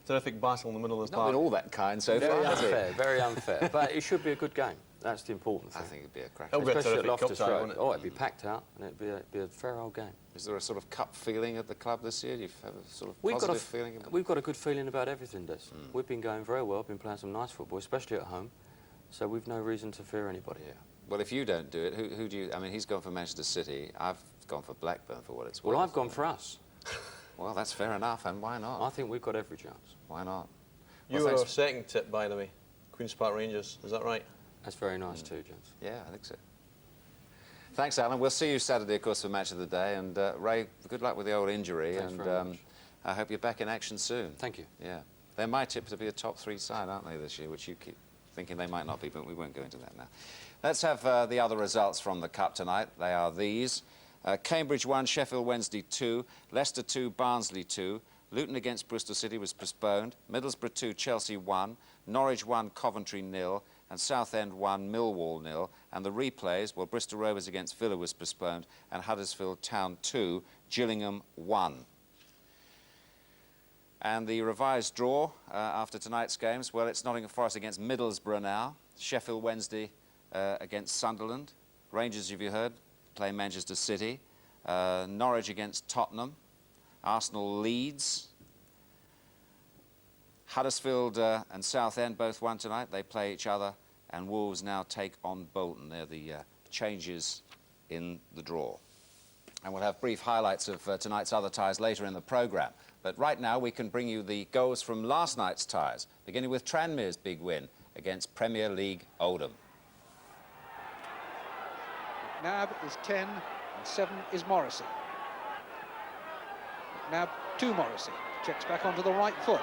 Terrific battle in the middle of the Not park. been all that kind so Very far, has it? unfair, very unfair. But it should be a good game. That's the important I thing. think it'd be a cracker. It'll be a Especially at terrific cup Loftus tie, Road. won't it? Oh, it'd be packed out, and it'd be a fair old game. Is there a sort of cup feeling at the club this year? Do you have a sort of We've got positive feeling about it? we've got a good feeling about everything, Des. We've been going very well, been playing some nice football, especially at home, so we've no reason to fear anybody. Yeah. Well, if you don't do it, who do you... I mean, he's gone for Manchester City. I've gone for Blackburn for what it's worth. Well, I've gone for us. Well, that's fair enough, and why not? I think we've got every chance. Why not? You Well, were thanks our second tip, by the way. Queen's Park Rangers, is that right? That's very nice too, gents. Yeah, I think so. Thanks, Alan. We'll see you Saturday, of course, for Match of the Day. And Ray, good luck with the old injury. Thanks and very much. I hope you're back in action soon. Thank you. Yeah. They're my tip to be a top 3 side, aren't they, this year, which you keep thinking they might not be, but we won't go into that now. Let's have the other results from the Cup tonight. They are these. Cambridge 1, Sheffield Wednesday 2, Leicester 2, Barnsley 2, Luton against Bristol City was postponed, Middlesbrough 2, Chelsea 1, Norwich 1, Coventry 0, and Southend 1, Millwall 0, and the replays, well, Bristol Rovers against Villa was postponed, and Huddersfield Town 2, Gillingham 1. And the revised draw after tonight's games, well, it's Nottingham Forest against Middlesbrough now, Sheffield Wednesday against Sunderland, Rangers, have you heard, play Manchester City, Norwich against Tottenham, Arsenal Leeds, Huddersfield and Southend both won tonight. They play each other, and Wolves now take on Bolton. They're the changes in the draw. And we'll have brief highlights of tonight's other ties later in the programme. But right now we can bring you the goals from last night's ties, beginning with Tranmere's big win against Premier League Oldham. McNabb is 10 and 7 is Morrissey. McNabb to Morrissey. Checks back onto the right foot.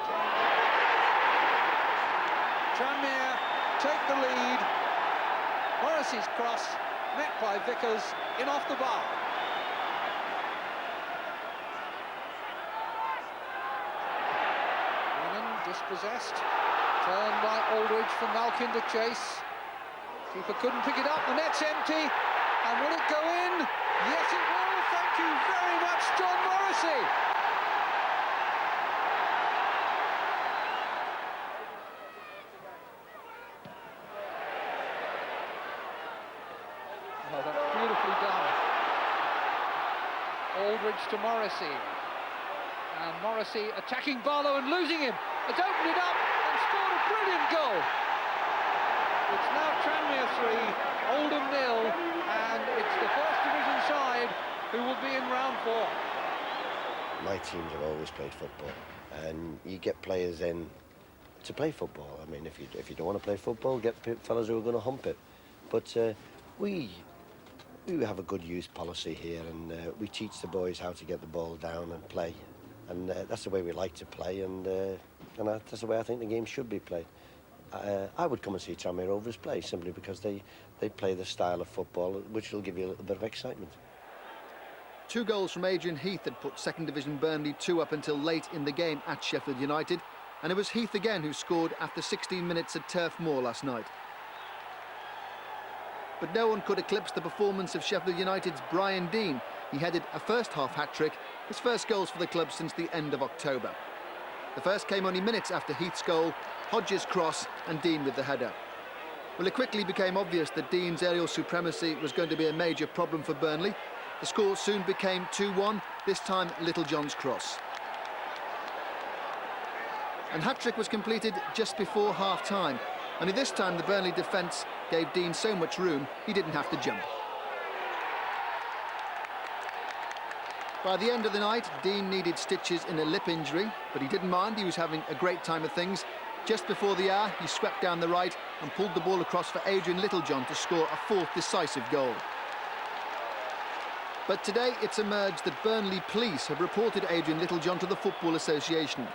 Tranmere take the lead. Morrissey's cross met by Vickers in off the bar. Brennan dispossessed. Turned by Aldridge from Malkin to chase. Keeper couldn't pick it up. The net's empty. And will it go in? Yes, it will. Thank you very much, John Morrissey. Oh, that's beautifully done. Aldridge to Morrissey. And Morrissey attacking Barlow and losing him. Has opened it up and scored a brilliant goal. It's now Tranmere 3, Oldham 0, and it's the First Division side who will be in round 4. My teams have always played football, and you get players in to play football. I mean, if you don't want to play football, get fellas who are going to hump it. But we have a good youth policy here, and we teach the boys how to get the ball down and play, and that's the way we like to play, and that's the way I think the game should be played. I would come and see Tranmere Rovers play simply because they play the style of football which will give you a little bit of excitement. 2 goals from Adrian Heath had put Second Division Burnley 2 up until late in the game at Sheffield United, and it was Heath again who scored after 16 minutes at Turf Moor last night. But no one could eclipse the performance of Sheffield United's Brian Deane. He headed a first-half hat-trick, his first goals for the club since the end of October. The first came only minutes after Heath's goal, Hodges' cross and Deane with the header. Well, it quickly became obvious that Deane's aerial supremacy was going to be a major problem for Burnley. The score soon became 2-1, this time Littlejohn's cross. And hat-trick was completed just before half-time. Only this time the Burnley defence gave Deane so much room he didn't have to jump. By the end of the night, Deane needed stitches in a lip injury, but he didn't mind. He was having a great time of things. Just before the hour, he swept down the right and pulled the ball across for Adrian Littlejohn to score a 4th decisive goal. But today it's emerged that Burnley police have reported Adrian Littlejohn to the Football Association.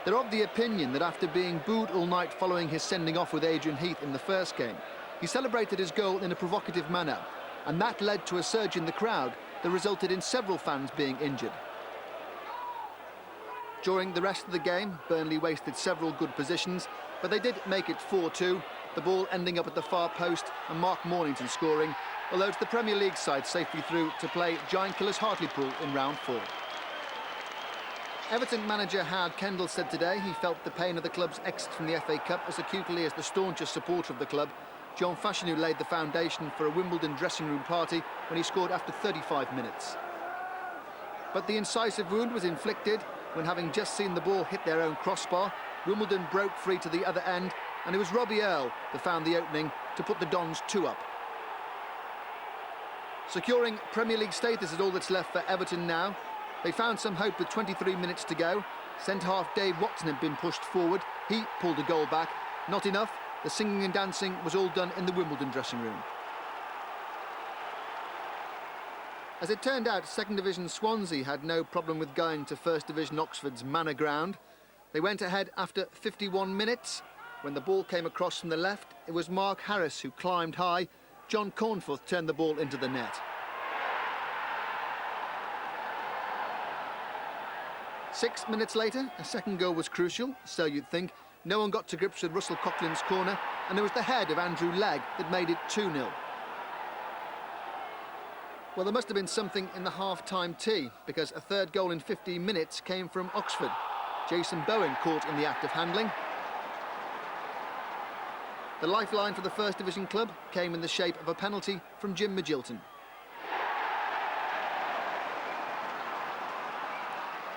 They're of the opinion that after being booed all night following his sending off with Adrian Heath in the first game, he celebrated his goal in a provocative manner, and that led to a surge in the crowd that resulted in several fans being injured. During the rest of the game, Burnley wasted several good positions, but they did make it 4-2, the ball ending up at the far post and Mark Mornington scoring, although it's the Premier League side safely through to play giant killers Hartlepool in round 4. Everton manager Howard Kendall said today he felt the pain of the club's exit from the FA Cup as acutely as the staunchest supporter of the club. John Fashanu laid the foundation for a Wimbledon dressing room party when he scored after 35 minutes. But the incisive wound was inflicted when, having just seen the ball hit their own crossbar, Wimbledon broke free to the other end, and it was Robbie Earle that found the opening to put the Dons 2 up. Securing Premier League status is all that's left for Everton now. They found some hope with 23 minutes to go. Centre-half Dave Watson had been pushed forward. He pulled a goal back. Not enough. The singing and dancing was all done in the Wimbledon dressing room. As it turned out, Second Division Swansea had no problem with going to First Division Oxford's Manor Ground. They went ahead after 51 minutes. When the ball came across from the left, it was Mark Harris who climbed high. John Cornforth turned the ball into the net. 6 minutes later, a second goal was crucial, so you'd think. No one got to grips with Russell Coughlin's corner, and it was the head of Andrew Legg that made it 2-0. Well, there must have been something in the half-time tea, because a third goal in 15 minutes came from Oxford. Jason Bowen caught in the act of handling. The lifeline for the First Division club came in the shape of a penalty from Jim Magilton.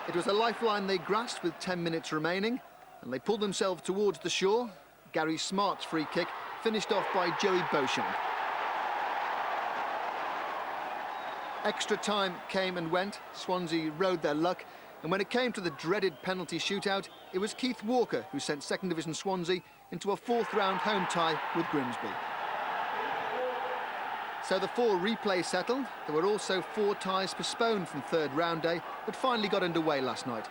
It was a lifeline they grasped with 10 minutes remaining, and they pulled themselves towards the shore. Gary Smart's free kick finished off by Joey Beauchamp. Extra time came and went. Swansea rode their luck, and when it came to the dreaded penalty shootout, it was Keith Walker who sent Second Division Swansea into a 4th-round home tie with Grimsby. So the 4 replays settled. There were also 4 ties postponed from 3rd round day that finally got underway last night.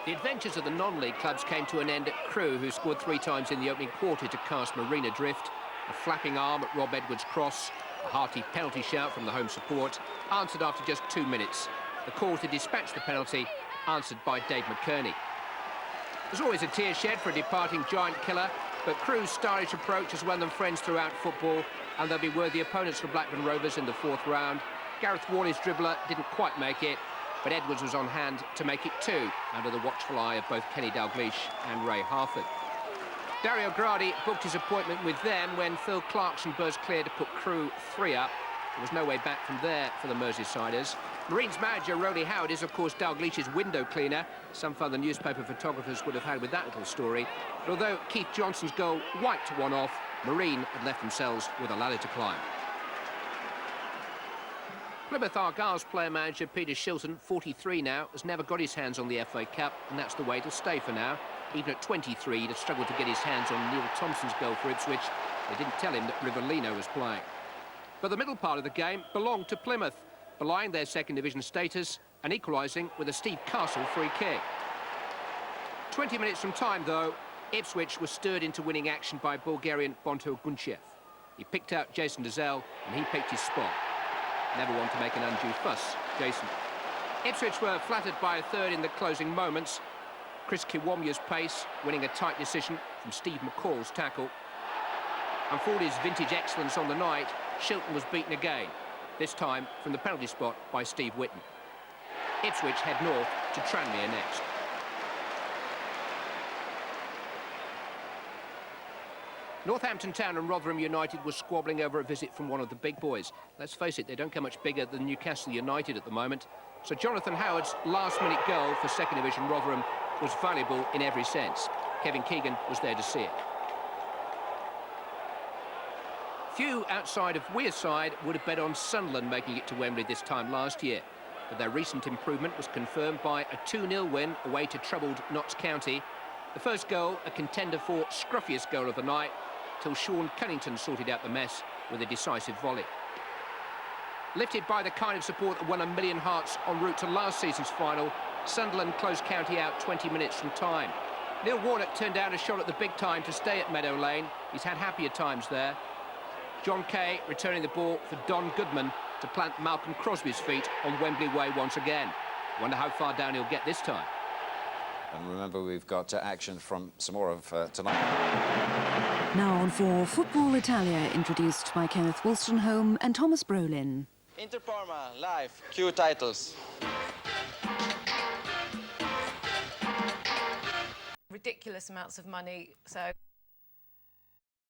The adventures of the non-league clubs came to an end at Crewe, who scored 3 times in the opening quarter to cast Marine adrift. A flapping arm at Rob Edwards' cross, a hearty penalty shout from the home support, answered after just 2 minutes. The call to dispatch the penalty, answered by Dave McKerney. There's always a tear shed for a departing giant killer, but Crewe's stylish approach has won them friends throughout football, and they'll be worthy opponents for Blackburn Rovers in the 4th round. Gareth Worley's dribbler didn't quite make it, but Edwards was on hand to make it 2, under the watchful eye of both Kenny Dalglish and Ray Harford. Dario Gradi booked his appointment with them when Phil Clarkson buzzed clear to put Crewe 3 up. There was no way back from there for the Merseysiders. Marines manager Rowley Howard is, of course, Dalglish's window cleaner. Some fun the newspaper photographers would have had with that little story. But although Keith Johnson's goal wiped one off, Marine had left themselves with a ladder to climb. Plymouth Argyle's player-manager Peter Shilton, 43 now, has never got his hands on the FA Cup, and that's the way it'll stay for now. Even at 23, he'd have struggled to get his hands on Neil Thompson's goal for Ipswich. They didn't tell him that Rivellino was playing. But the middle part of the game belonged to Plymouth, belying their second division status and equalising with a Steve Castle free kick. 20 minutes from time, though, Ipswich was stirred into winning action by Bulgarian Bonto Gunchev. He picked out Jason Dazelle, and he picked his spot. Never one to make an undue fuss, Jason. Ipswich were flattered by a third in the closing moments. Chris Kiwomya's pace, winning a tight decision from Steve McCall's tackle. And for his vintage excellence on the night, Shilton was beaten again, this time from the penalty spot by Steve Whitten. Ipswich head north to Tranmere next. Northampton Town and Rotherham United were squabbling over a visit from one of the big boys. Let's face it, they don't come much bigger than Newcastle United at the moment. So Jonathan Howard's last-minute goal for second division Rotherham was valuable in every sense. Kevin Keegan was there to see it. Few outside of Wearside would have bet on Sunderland making it to Wembley this time last year. But their recent improvement was confirmed by a 2-0 win away to troubled Notts County. The first goal, a contender for scruffiest goal of the night, till Sean Cunnington sorted out the mess with a decisive volley. Lifted by the kind of support that won 1 million hearts en route to last season's final, Sunderland closed County out 20 minutes from time. Neil Warnock turned down a shot at the big time to stay at Meadow Lane. He's had happier times there. John Kay returning the ball for Don Goodman to plant Malcolm Crosby's feet on Wembley Way once again. Wonder how far down he'll get this time. And remember, we've got action from some more of tonight. Now on for Football Italia, introduced by Kenneth Wolstenholme and Thomas Brolin. Inter Parma, live, Q titles. Ridiculous amounts of money, so